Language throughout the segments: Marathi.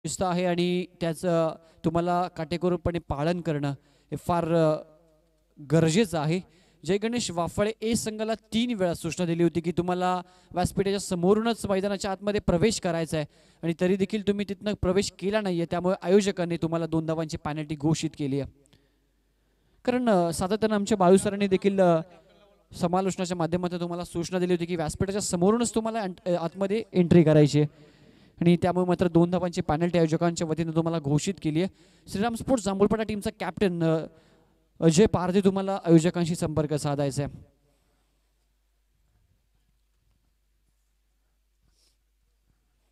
शिस्त आहे आणि त्याचं तुम्हाला काटेकोरपणे पालन करणं हे फार गरजेचं आहे. जय गणेश वाफळे ए संघाला 3 वेळा सूचना दिली होती की तुम्हाला व्यासपीठाच्या समोरूनच मैदानाच्या आतमध्ये प्रवेश करायचा आहे आणि तरी देखील तुम्ही तिथनं प्रवेश केला नाहीये. त्यामुळे आयोजकांनी तुम्हाला 2 धावांची पेनल्टी घोषित केली आहे. कारण सातत्यानं आमच्या बाळू सरांनी देखील समालोचनाच्या माध्यमातून तुम्हाला सूचना दिली होती की व्यासपीठाच्या समोरूनच तुम्हाला आतमध्ये एंट्री करायची आहे आणि त्यामुळे मात्र 2 धावांची पेनल्टी आयोजकांच्या वतीने तुम्हाला घोषित केली आहे. श्रीराम स्पोर्ट्स जांभूळपाडा टीमचा कॅप्टन अजय पारधी तुम्हाला आयोजकांशी संपर्क साधायचा आहे.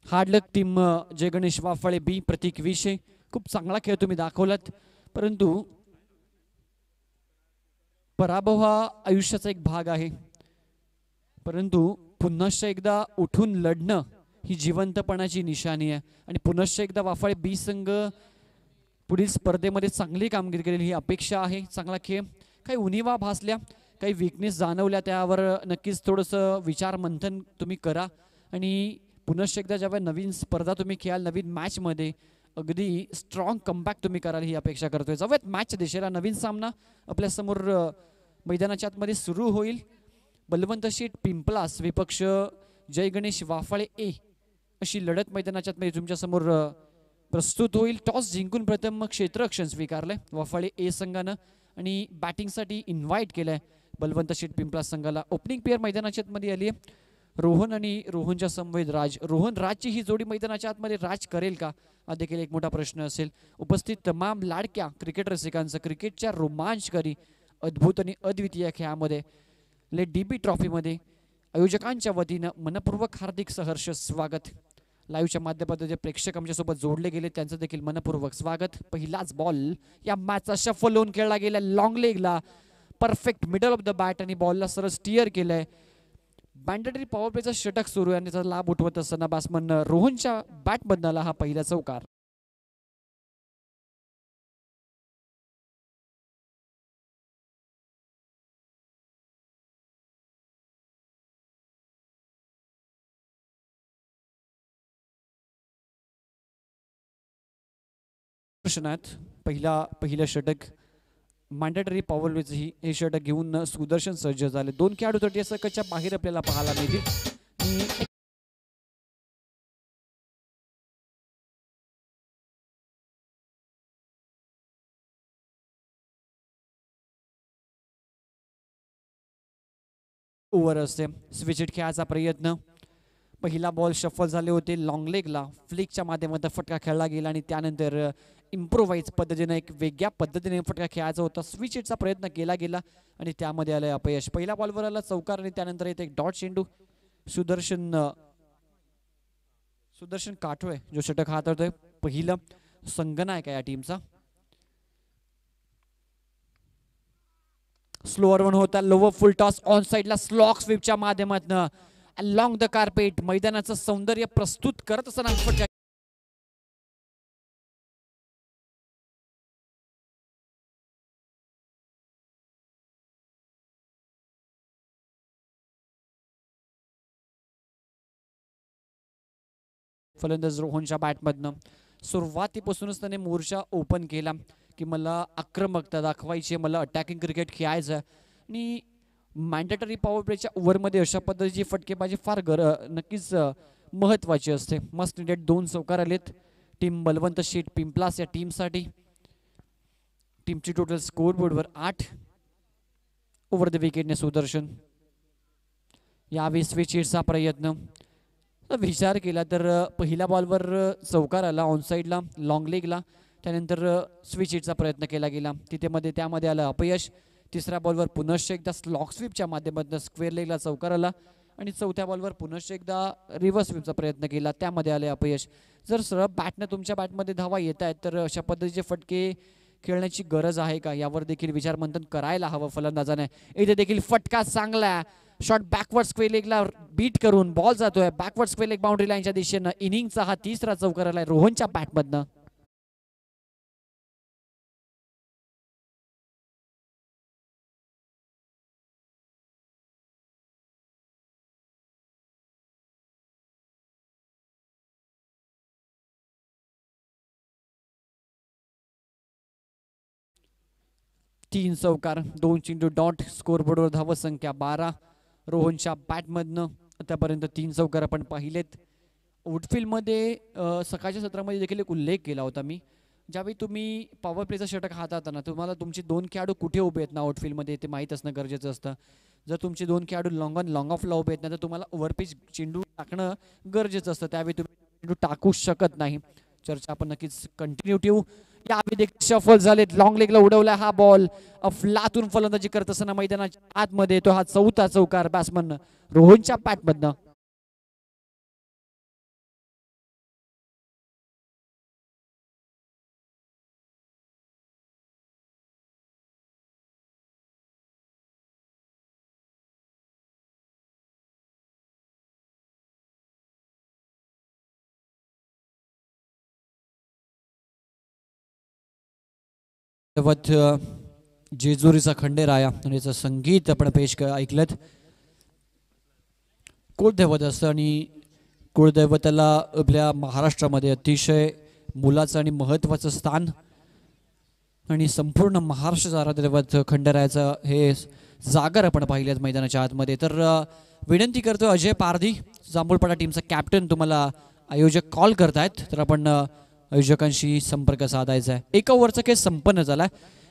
हार्ड लक टीम जय गणेश वाफळे बी प्रतीक विषय खूप चांगला खेळ तुम्ही दाखवलात, परंतु पराभव हा आयुष्याचा एक भाग आहे, परंतु पुन्हा एकदा उठून लढणं ही जिवंतपणाची निशाणी आहे आणि पुन्हा एकदा वाफळे बी संघ पुढील स्पर्धेमध्ये चांगली कामगिरी करेल ही अपेक्षा आहे. चांगला खेळ, काही उणिवा भासल्या, काही विकनेस जाणवल्या, त्यावर नक्कीच थोडंसं विचार मंथन तुम्ही करा आणि पुन्हा एकदा जेव्हा नवीन स्पर्धा तुम्ही खेळाल, नवीन मॅचमध्ये अगदी स्ट्रॉंग कमबॅक तुम्ही कराल ही अपेक्षा करतोय. जाऊयात मॅचच्या दिशेला. नवीन सामना आपल्यासमोर मैदानाच्या आतमध्ये सुरू होईल. बलवंत शेठ पिंपलास विपक्ष जय गणेश वाफळे ए अशी लढत मैदानाच्या आतमध्ये तुमच्यासमोर प्रस्तुत होईल. टॉस जिंकून प्रथम क्षेत्ररक्षण स्वीकारलंय वाफळे ए संघानं आणि बॅटिंगसाठी इन्व्हाइट केलंय बलवंत शेठ पिंपलास संघाला. ओपनिंग पेअर मैदानाच्या आतमध्ये आली आहे. रोहन आणि रोहनच्या समवेत राज. रोहन राजची ही जोडी मैदानाच्या आतमध्ये राज करेल का हा देखील एक मोठा प्रश्न असेल. उपस्थित तमाम लाडक्या क्रिकेट रसिकांचं क्रिकेटच्या रोमांचकारी अद्भुत आणि अद्वितीय खेळामध्ये लेट डीबी ट्रॉफीमध्ये आयोजकांच्या वतीनं मनपूर्वक हार्दिक सहर्ष स्वागत. लाईव्हच्या माध्यमातून जे प्रेक्षक आमच्यासोबत जोडले गेले त्यांचं देखील मनपूर्वक स्वागत. पहिलाच बॉल या मॅचचा शफल होऊन खेळला गेला लॉंग लेगला, perfect middle of the bat आणि बॉलला सरळ स्टिअर केलंय. मॅन्डेटरी पॉवर प्लेचा षटक सुरू आहे आणि त्याचा लाभ उठवत असताना बॅट्समन रोहनच्या बॅटमधून आला हा पहिला चौकार. पहिलं षटक मॅन्डेटरी पॉवर प्लेचं हे षटक घेऊन सुदर्शन सज्ज झाले. 2 खेळाडू तटीय सकच्या बाहेर आपल्याला पाहायला मिळतील. ओव्हर असते. स्विचिट खेळायचा प्रयत्न. पहिला बॉल शफल झाले होते लॉंग लेगला, फ्लिकच्या माध्यमातून फटका खेळला गेला आणि त्यानंतर इम्प्रोवाइज पद्धतीनं एक वेगळ्या पद्धतीने फटका खेळायचा होता. स्विच हिटचा प्रयत्न केला गेला आणि त्यामध्ये आलं अपयश. पहिल्या बॉलवर आला चौकार आणि त्यानंतर येते एक डॉट चेंडू. सुदर्शन काठोळे जो षटक हाताळतोय, पहिलं संघनायक या टीमचा. स्लोअर वन होता. लोवर फुल टॉस ऑन साइडला स्लॉक स्वीपच्या माध्यमातून अलॉंग द कार्पेट मैदानाचं सौंदर्य प्रस्तुत करत असताना फटका फलंदाज रोहनच्या बॅटमधनं सुरुवातीपासूनच त्याने मोर्चा ओपन केला की मला आक्रमकता दाखवायची, मला अटॅकिंग क्रिकेट खेळायचं आणि मॅन्डेटरी पॉवर प्लेच्या ओव्हरमध्ये अशा पद्धतीची फटकेबाजी फार नक्कीच महत्त्वाची असते. मस्ट निडेड 2 चौकार आलेत टीम बलवंत शेठ पिंपलास या टीमसाठी. टीमची टोटल स्कोअरबोर्डवर 8. ओव्हर द विकेटने सुदर्शन. यावेळी स्विच प्रयत्न विचार केला तर पहिल्या बॉलवर चौकार आला ऑन साईडला लॉंग लेगला, त्यानंतर स्विच हिटचा प्रयत्न केला गेला, त्यामध्ये आलं अपयश. तिसऱ्या बॉलवर पुन्हा एकदा स्लॉक स्वीपच्या माध्यमातून स्क्वेअर लेगला चौकार आला आणि चौथ्या बॉलवर पुन्हा एकदा रिव्हर्स स्वीपचा प्रयत्न केला, त्यामध्ये आले अपयश. जर सरळ बॅटनं तुमच्या बॅटमध्ये धावा येत आहेत तर अशा पद्धतीचे फटके खेळण्याची गरज आहे का यावर देखील विचारमंथन करायला हवं फलंदाजाने. इथे देखील फटका चांगला शॉट बॅकवर्ड स्क्वेअर लेगला बीट करून बॉल जातोय बॅकवर्ड स्क्वेअर लेग बाउंड्री लाईनच्या दिशेनं. इनिंगचा हा 3रा चौकार आलाय रोहनच्या बॅटमधनं. 3 चौकार, 2 चेंडू डॉट. स्कोरबोर्डवर धावसंख्या 12. रोहनच्या बॅटमधनं आतापर्यंत 3 चौकार आपण पाहिलेत. आउटफील्डमध्ये सकाळच्या सत्रामध्ये देखील एक उल्लेख केला होता मी. ज्यावेळी तुम्ही पॉवर प्लेचा षटक हाताळताना तुम्हाला तुमचे 2 खेळाडू कुठे उभे आहेत ना आउटफील्डमध्ये ते माहीत असणं गरजेचं असतं. जर तुमचे 2 खेळाडू लॉंग ऑफला उभे आहेत ना तर तुम्हाला ओव्हरपिच चेंडू टाकणं गरजेचं असतं. त्यावेळी तुम्ही चेंडू टाकू शकत नाही. चर्चा आपण नक्कीच कंटिन्यू ठेवू. यावेळी देखील शफल झालेत. लॉंग लेगला उडवला हा बॉल. अफलातून फलंदाजी करत असताना मैदानाच्या आतमध्ये तो हा 4था चौकार बॅट्समन रोहनच्या बॅटमधनं. जेजुरीचा खंडेराया आणि याचं संगीत आपण ऐकलत. कुळदैवत असतं आणि कुळदैवताला आपल्या महाराष्ट्रामध्ये अतिशय मोलाचं आणि महत्त्वाचं स्थान आणि संपूर्ण महाराष्ट्राचं आराध्यदैवत खंडेरायाचं हे जागर आपण पाहिलेत मैदानाच्या आतमध्ये. तर विनंती करतो अजय पारधी जांभूळपाडा टीमचा कॅप्टन तुम्हाला आयोजक कॉल करतायत तर आपण आयोजकांशी संपर्क साधायचा आहे. एका ओव्हरचा खेळ संपन्न झाला.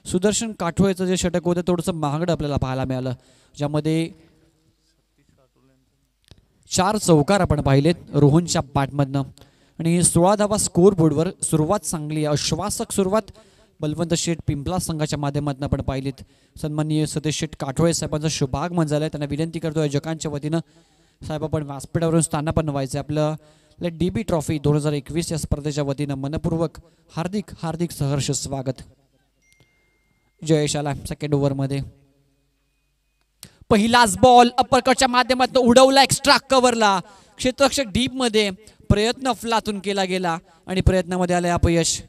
सुदर्शन काठोळेचं जे षटक होतं थोडंसं महागडं आपल्याला पाहायला मिळालं ज्यामध्ये 4 चौकार आपण पाहिलेत रोहनच्या बॅटमधनं आणि 16 धावा स्कोरबोर्डवर. सुरुवात चांगली आश्वासक सुरुवात बलवंत शेठ पिंपला संघाच्या माध्यमातून आपण पाहिलीत. सन्माननीय सतीश शेठ काठोळे साहेबांचा शुभागमन झालाय. त्यांना विनंती करतो आयोजकांच्या वतीनं साहेब आपण व्यासपीठावरून स्थानापन्न व्हायचं. आपलं DB ट्रॉफी 2021 या स्पर्धेच्या वतीनं मनपूर्वक हार्दिक हार्दिक सहर्ष स्वागत. जयेश आला सेकंड ओव्हरमध्ये. पहिलाच बॉल अपरकटच्या माध्यमातून उडवला एक्स्ट्रा कव्हरला. क्षेत्ररक्षक डीप मध्ये प्रयत्न अफलातून केला गेला आणि प्रयत्नामध्ये आले अपयश.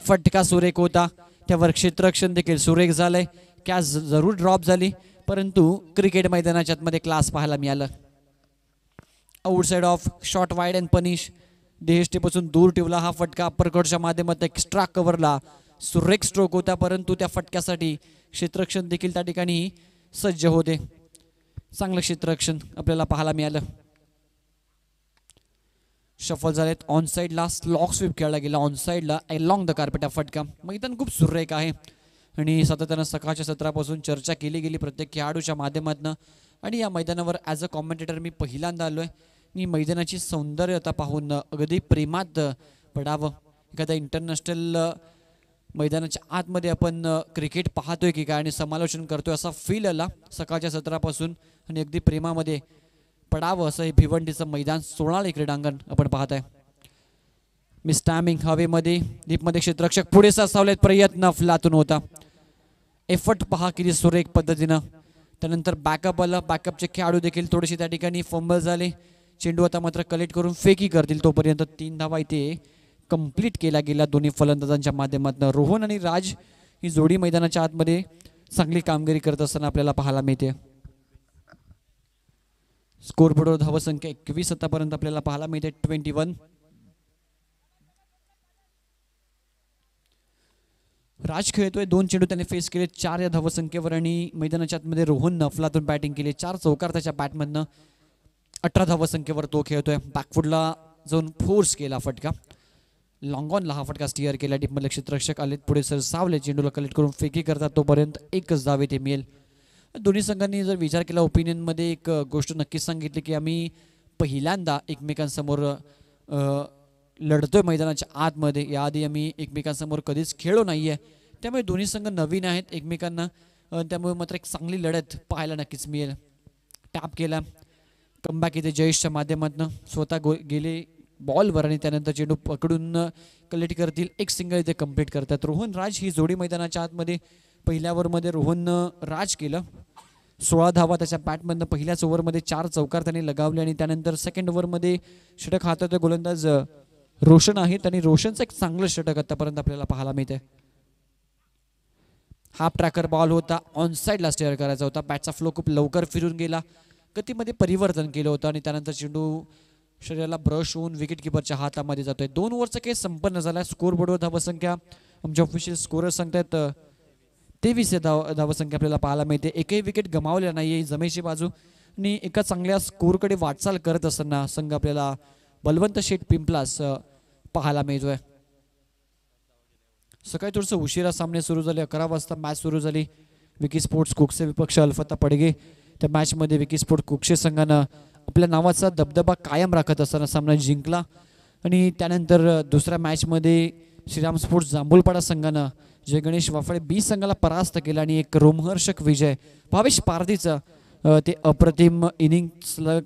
फटका सुरेख होता त्यावर क्षेत्ररक्षण देखील सुरेख झालंय. कॅच जरूर ड्रॉप झाली परंतु क्रिकेट मैदानाच्या आतमध्ये क्लास पाहायला मिळालं. Outside off shot wide and punish. देहष्टीपासून दूर ठेवला हा फटका अपरकटच्या माध्यमातून एक्स्ट्रा कव्हरला. सुरेख स्ट्रोक होता परंतु त्या फटक्यासाठी क्षेत्ररक्षण देखील त्या ठिकाणी सज्ज होते. चांगलं क्षेत्ररक्षण आपल्याला पाहायला मिळालं. शफल झालेत. ऑन साईडला स्लॉक स्वीप खेळला गेला ऑन साईडला अलॉंग द कार्पेट. फटका. मैदान खूप सुरेख आहे आणि सातत्यानं सकाळच्या सत्रापासून चर्चा केली गेली प्रत्येक खेळाडूच्या माध्यमातून आणि या मैदानावर ॲज अ कॉमेंटेटर मी पहिल्यांदा आलोय. मी मैदानाची सौंदर्यता पाहून अगदी प्रेमात पडावं. एखाद्या इंटरनॅशनल मैदानाच्या आतमध्ये आपण क्रिकेट पाहतोय की काय आणि समालोचन करतोय असा फील आला सकाळच्या सत्रापासून आणि अगदी प्रेमामध्ये पडावं असं हे भिवंडीचं मैदान सोनाली क्रीडांगण आपण पाहत आहे. मिस टायमिंग हवेमध्ये डीपमध्ये क्षेत्ररक्षक पुढे सावलेत. प्रयत्न अफलातून होता. एफर्ट पहा किती सुरेख पद्धतीनं. त्यानंतर बॅकअप आलं. बॅकअपचे खेळाडू देखील थोडेसे त्या ठिकाणी फंबल झाले. चेंडू आता मात्र कलेक्ट करून फेकी करतील तोपर्यंत 3 धावा इथे कंप्लीट केला गेला दोन्ही फलंदाजांच्या माध्यमातून. रोहन आणि राज ही जोडी मैदानाच्या आतमध्ये चांगली कामगिरी करत असताना आपल्याला पाहायला मिळते. स्कोरबोर्डवर धावसंख्या 21 आतापर्यंत आपल्याला पाहायला मिळते 21. राज खेळतोय. 2 चेंडू त्याने फेस केले 4 या धावसंख्येवर आणि मैदानाच्या आतमध्ये रोहननं अफलातून बॅटिंग केली. 4 चौकार त्याच्या बॅटमधनं. 18 धावसंख्येवर तो खेळतोय. बॅकफुटला जाऊन फोर्स केला फटका. लॉंग ऑनला हा फटका स्टिअर केला. डीपमधले क्षेत्ररक्षक आले पुढे सर सावले. चेंडूला कलेक्ट करून फेकी करतात तोपर्यंत एकच धाव ते मिळेल. दोन्ही संघांनी जर विचार केला ओपिनियनमध्ये एक गोष्ट नक्कीच सांगितली की आम्ही पहिल्यांदा एकमेकांसमोर लढतोय मैदानाच्या आतमध्ये. याआधी आम्ही एकमेकांसमोर कधीच खेळलो नाही आहे त्यामुळे दोन्ही संघ नवीन आहेत एकमेकांना. त्यामुळे मात्र एक चांगली लढत पाहायला नक्कीच मिळेल. टॅप केला. कमबॅक इथे जयेशच्या माध्यमातून स्वतः गेले बॉलवर आणि त्यानंतर चेंडू पकडून कलेक्ट करतील. एक सिंगल इथे कंप्लीट करतात. रोहन राज ही जोडी मैदानाच्या आतमध्ये पहिल्या ओव्हरमध्ये रोहननं राज केलं. 16 धावा त्याच्या बॅटमधनं. पहिल्याच ओव्हरमध्ये 4 चौकार त्याने लगावले आणि त्यानंतर सेकंड ओव्हरमध्ये षटक हाताळतोय गोलंदाज रोशन आहेत आणि रोशनचं एक चांगलं षटक आतापर्यंत आपल्याला पाहायला मिळते. हाफ ट्रॅकर बॉल होता. ऑन साईडला स्टेअर करायचा होता. बॅटचा फ्लो खूप लवकर फिरून गेला. गतीमध्ये परिवर्तन केलं होतं आणि त्यानंतर चेंडू शरीराला ब्रश होऊन विकेट किपरच्या हातामध्ये जातोय. 2 ओव्हरचा केस संपन्न झाला. स्कोरबोर्डवर धावसंख्या आमचे ऑफिशियल स्कोरर सांगतायत 23 धावसंख्या आपल्याला पाहायला मिळते. एकही विकेट गमावल्या नाही जमेची बाजू आणि एका चांगल्या स्कोरकडे वाटचाल करत असताना संघ आपल्याला बलवंत शेठ पिंपलास पाहायला मिळतोय. सकाळी थोडंसं उशिरा सामने सुरू झाले. 11 वाजता मॅच सुरू झाली. विकी स्पोर्ट्स कुकसे विपक्ष अल्फता पडगे. त्या मॅचमध्ये विकी स्पोर्ट कुकशे संघानं आपल्या नावाचा दबदबा कायम राखत असताना सामना जिंकला आणि त्यानंतर दुसऱ्या मॅचमध्ये श्रीराम स्पोर्ट्स जांभूलपाडा संघानं जय गणेश वाफळे बी संघाला परास्त केला आणि एक रोमहर्षक विजय. भावेश पारधीचं ते अप्रतिम इनिंग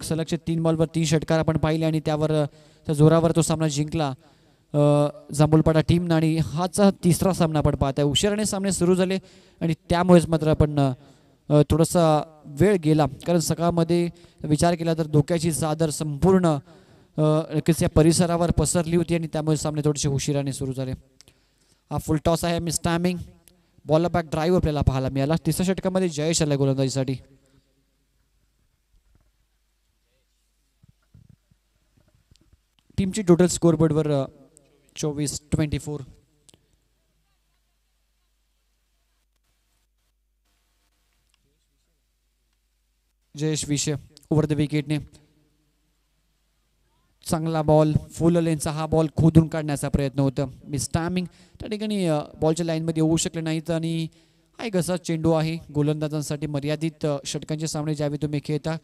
सलगचे 3 बॉलवर 3 षटकार आपण पाहिले आणि त्यावर त्या जोरावर तो सामना जिंकला जांभूलपाडा टीमनं. आणि हाचा तिसरा सामना आपण पाहत आहे. उशिराने सामने सुरू झाले आणि त्यामुळेच मात्र आपण थोडासा वेळ गेला कारण सकाळमध्ये विचार केला तर धोक्याची चादर संपूर्ण या परिसरावर पसरली होती आणि त्यामुळे सामने थोडेसे उशिराने सुरू झाले. हा फुल टॉस आहे. Miss timing ball back drive आपल्याला पाहायला मिळाला. तिसऱ्या षटकामध्ये जयेश आला गोलंदाजीसाठी. टीमची टोटल स्कोरबोर्डवर 24-24. जयेश विषय ओव्हर द विकेटने चांगला बॉल फुल लेनचा हा बॉल खोदून काढण्याचा प्रयत्न होता. मिस टायमिंग त्या ठिकाणी बॉलच्या लाईनमध्ये येऊ शकले नाहीत आणि हा एक असा चेंडू आहे गोलंदाजांसाठी मर्यादित षटकांचे सामने ज्यावेळी तुम्ही खेळता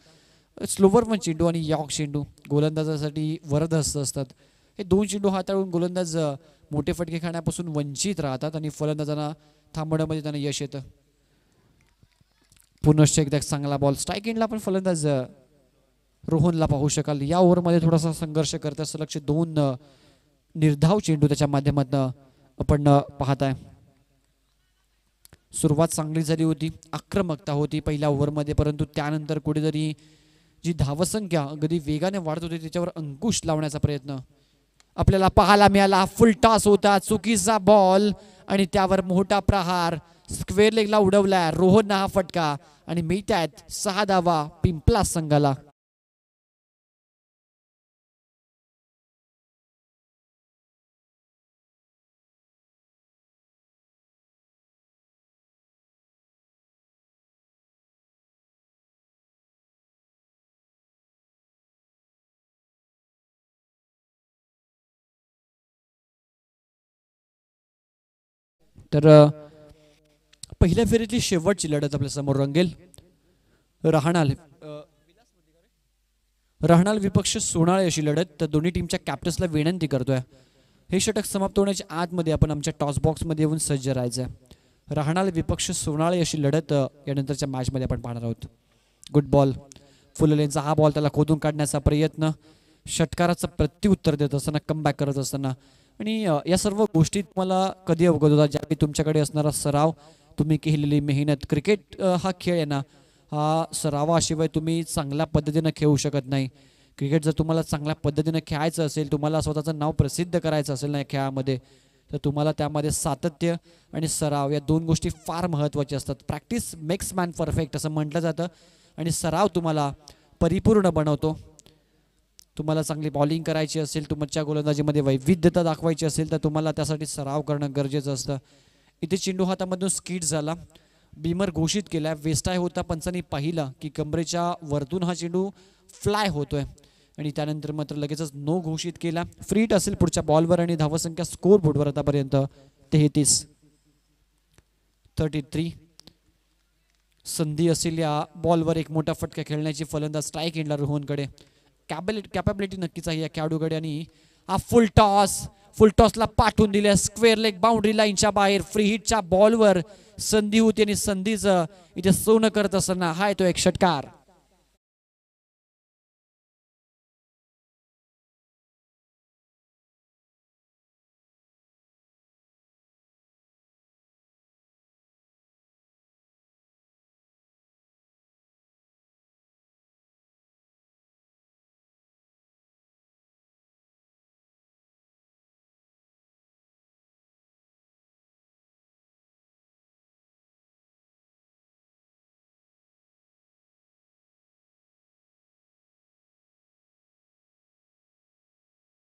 स्लोवर वन चेंडू आणि यॉर्क चेंडू गोलंदाजासाठी वरदहस्त असतात. हे 2 चेंडू हाताळून गोलंदाज मोठे फटके खाण्यापासून वंचित राहतात आणि फलंदाजांना थांबवण्यामध्ये त्यांना यश येतं. पुनश्च एकदा चांगला बॉल स्ट्राईक एंडला पण फलंदाज रोहनला पाहू शकाल. या ओव्हरमध्ये थोडासा संघर्ष करत सलगचे 2 निर्धाव चेंडू त्याच्या माध्यमातून आपण पाहताय. सुरुवात चांगली झाली होती. आक्रमकता होती पहिल्या ओव्हरमध्ये परंतु त्यानंतर कुठेतरी जी धावसंख्या अगदी वेगाने वाढत होती त्याच्यावर अंकुश लावण्याचा प्रयत्न आपल्याला पाहायला मिळाला. फुल टॉस होता. चुकीचा बॉल आणि त्यावर मोठा प्रहार स्क्वेअर लेगला उडवला रोहननं हा फटका आणि मिळतायत 6 धावा पिंपलास संघाला. तर पहिल्या फेरीतली शेवटची लढत आपल्या समोर रंगेल. राहणाल विपक्ष सोनाळे अशी लढत. तर दोन्ही टीमच्या कॅप्टन्सला विनंती करतोय हे षटक समाप्त होण्याच्या आतमध्ये आपण आमच्या टॉस बॉक्समध्ये येऊन सज्ज राहायचं. राहणाल विपक्ष सोनाळे अशी लढत यानंतरच्या मॅचमध्ये आपण पाहणार आहोत. गुड बॉल फुल लेनचा हा बॉल त्याला खोदून काढण्याचा प्रयत्न षटकाराचं प्रत्युत्तर देत असताना कमबॅक करत असताना आणि या सर्व गोष्टी तुम्हाला कधी अवगत होता ज्यावेळी तुमच्याकडे असणारा सराव तुम्ही केलेली मेहनत. क्रिकेट हा खेळ आहे ना हा सरावाशिवाय तुम्ही चांगल्या पद्धतीनं खेळू शकत नाही. क्रिकेट जर तुम्हाला चांगल्या पद्धतीनं खेळायचं असेल तुम्हाला स्वतःचं नाव प्रसिद्ध करायचं असेल ना या खेळामध्ये तर तुम्हाला त्यामध्ये सातत्य आणि सराव या 2 गोष्टी फार महत्त्वाच्या असतात. प्रॅक्टिस मेक्स मॅन परफेक्ट असं म्हटलं जातं आणि सराव तुम्हाला परिपूर्ण बनवतो. तुम्हाला चांगली बॉलिंग करायची असेल तुमच्या गोलंदाजीमध्ये वैविध्यता दाखवायची असेल तर तुम्हाला त्यासाठी सराव करणं गरजेचं असतं. इथे चेंडू हातामधून स्किट झाला. बीमर घोषित केला. वेस्टाय होता पंचांनी पाहिलं की कमरेच्या वरतून हा चेंडू फ्लाय होतोय आणि त्यानंतर मात्र लगेचच नो घोषित केला. फ्री हिट असेल पुढच्या बॉलवर आणि धावसंख्या स्कोर बोर्डवर आतापर्यंत 33. संधी असेल या बॉलवर एक मोठा फटका खेळण्याची फलंदाज स्ट्राईक एंडला रोहनकडे. कॅपॅबिलिटी नक्कीच आहे या खेळाडूकडे आणि हा फुल टॉसला पाठवून दिल्या स्क्वेअर लेग बाउंड्री लाईनच्या बाहेर. फ्री हिटच्या बॉलवर संधी होती आणि संधीचं इथे सोनं करत असताना हा तो एक षटकार.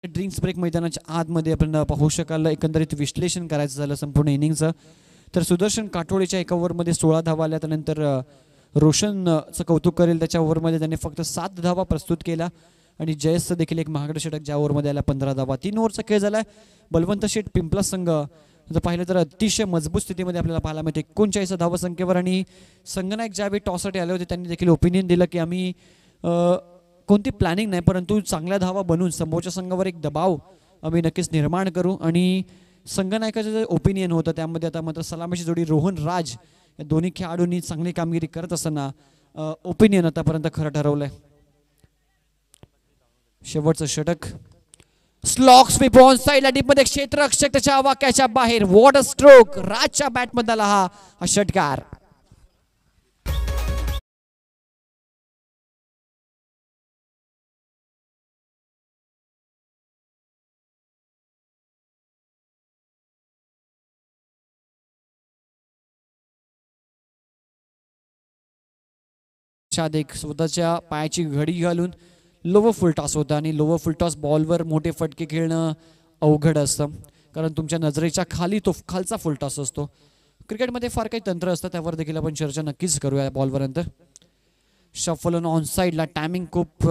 ड्रिंक्स ब्रेक मैदानाच्या आतमध्ये आपण पाहू शकाल. एकंदरीत विश्लेषण करायचं झालं संपूर्ण इनिंगचं तर सुदर्शन काठोळेच्या एका ओव्हरमध्ये 16 धावा आल्या. त्यानंतर रोशनचं कौतुक करेल, त्याच्या ओव्हरमध्ये त्याने फक्त 7 धावा प्रस्तुत केला. आणि जयसचं देखील एक महागडं षटक ज्या ओव्हरमध्ये आला 15 धावा. 3 ओव्हरचा खेळ झाला. बलवंत शेठ पिंपला संघ जर पाहिलं तर अतिशय मजबूत स्थितीमध्ये आपल्याला पाहायला मिळते 39 धावसंख्येवर. आणि संघनायक ज्यावेळी टॉससाठी आले होते त्यांनी देखील ओपिनियन दिलं की आम्ही कोणती प्लॅनिंग नाही, परंतु चांगल्या धावा बनवून समोरच्या संघावर एक दबाव आम्ही नक्कीच निर्माण करू. आणि संघनायकाचं जे ओपिनियन होतं त्यामध्ये आता मात्र सलामीची जोडी रोहन राज या दोन्ही खेळाडूंनी चांगली कामगिरी करत असताना ओपिनियन आतापर्यंत खरं ठरवलंय. शेवटचं षटक स्लॉक स्वीप ऑन साइडला डीपमध्ये क्षेत्ररक्षक त्याच्या वाक्याच्या बाहेर. What a stroke. राजच्या बॅटमध्ये आला हा षटकार. एक स्वतःच्या पायाची घडी घालून लोवर फुल टॉस होता. आणि लोवर फुल टॉस बॉलवर मोठे फटके खेळणं अवघड असतं, कारण तुमच्या नजरेच्या खाली तो खालचा फुल टॉस असतो. क्रिकेटमध्ये फार काही तंत्र असतं, त्यावर देखील आपण चर्चा नक्कीच करूया बॉलवर नंतर. शफल ऑन साईडला टायमिंग खूप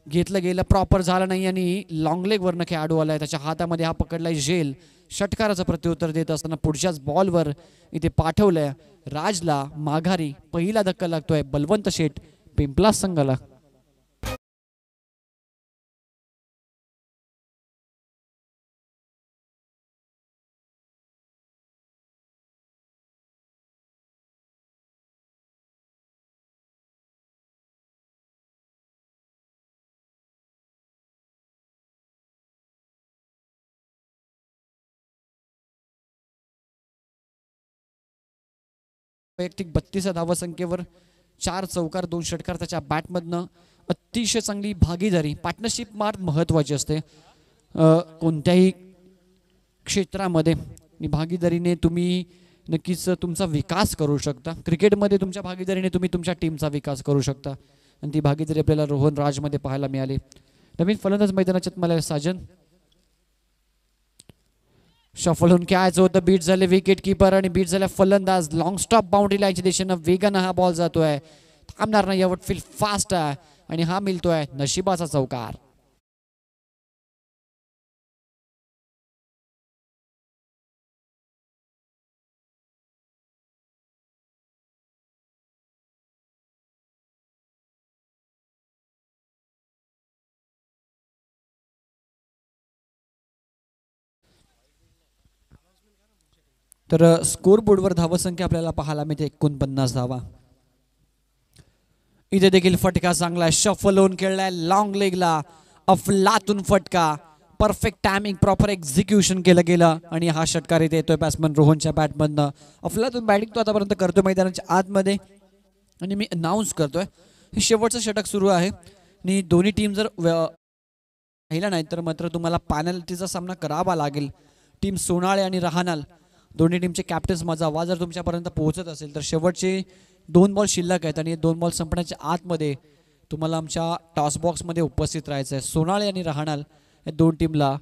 घेतलं गेलं, प्रॉपर झालं नाही आणि लॉंग लेगवरनं खेळाडू आलाय. त्याच्या हातामध्ये हा पकडलाय झेल. षटकाराचं प्रत्युत्तर देत असताना पुढच्याच बॉलवर इथे पाठवलंय राजला माघारी. पहिला धक्का लागतोय बलवंत शेठ पिंपला संघाला. वैयक्तिक 32 धावसंख्येवर 4 चौकार 2 षटकार त्याच्या बॅटमधनं. अतिशय चांगली भागीदारी. पार्टनरशिप मार महत्वाची असते कोणत्याही क्षेत्रामध्ये. भागीदारीने तुम्ही नक्कीच तुमचा विकास करू शकता. क्रिकेटमध्ये तुमच्या भागीदारीने तुम्ही तुमच्या टीमचा विकास करू शकता आणि ती भागीदारी आपल्याला रोहन राजमध्ये पाहायला मिळाली. नवीन फलंदाज मैदानाच्यात मला साजन. शफल होऊन खेळायचं होतं, बीट झाले विकेट किपर आणि बीट झाल्या फलंदाज. लॉंग स्टॉप बाउंड्री लाईनच्या दिशेनं वेगानं हा बॉल जातोय. थांबणार नाही, एवढ फील फास्ट आहे आणि हा मिळतोय नशिबाचा चौकार. तर स्कोर बोर्डवर धावसंख्या आपल्याला पाहायला मिळते 49 धावा. इथे देखील फटका चांगला. शफल होऊन खेळलाय लॉंग लेगला. अफलातून फटका. परफेक्ट टायमिंग, प्रॉपर एक्झिक्युशन केलं गेलं आणि हा षटकार इथे येतोय बॅट्समन रोहनच्या बॅटमधनं. अफलातून बॅटिंग तो आतापर्यंत करतोय मैदानाच्या आतमध्ये आणि मी अनाऊन्स करतोय हे शेवटचं षटक सुरू आहे. आणि दोन्ही टीम जर पाहिला नाही तर मात्र तुम्हाला पॅनल्टीचा सामना करावा लागेल. टीम सोनाळे आणि रहानाल दोन्ही टीमचे कॅप्टन्स माझा आवाज जर तुमच्यापर्यंत पोहोचत असेल तर शेवटचे 2 बॉल शिल्लक आहेत आणि 2 बॉल संपण्याच्या आतमध्ये तुम्हाला आमच्या टॉस बॉक्समध्ये उपस्थित राहायचं आहे. सोनाळे आणि रहानाल या 2 टीमला.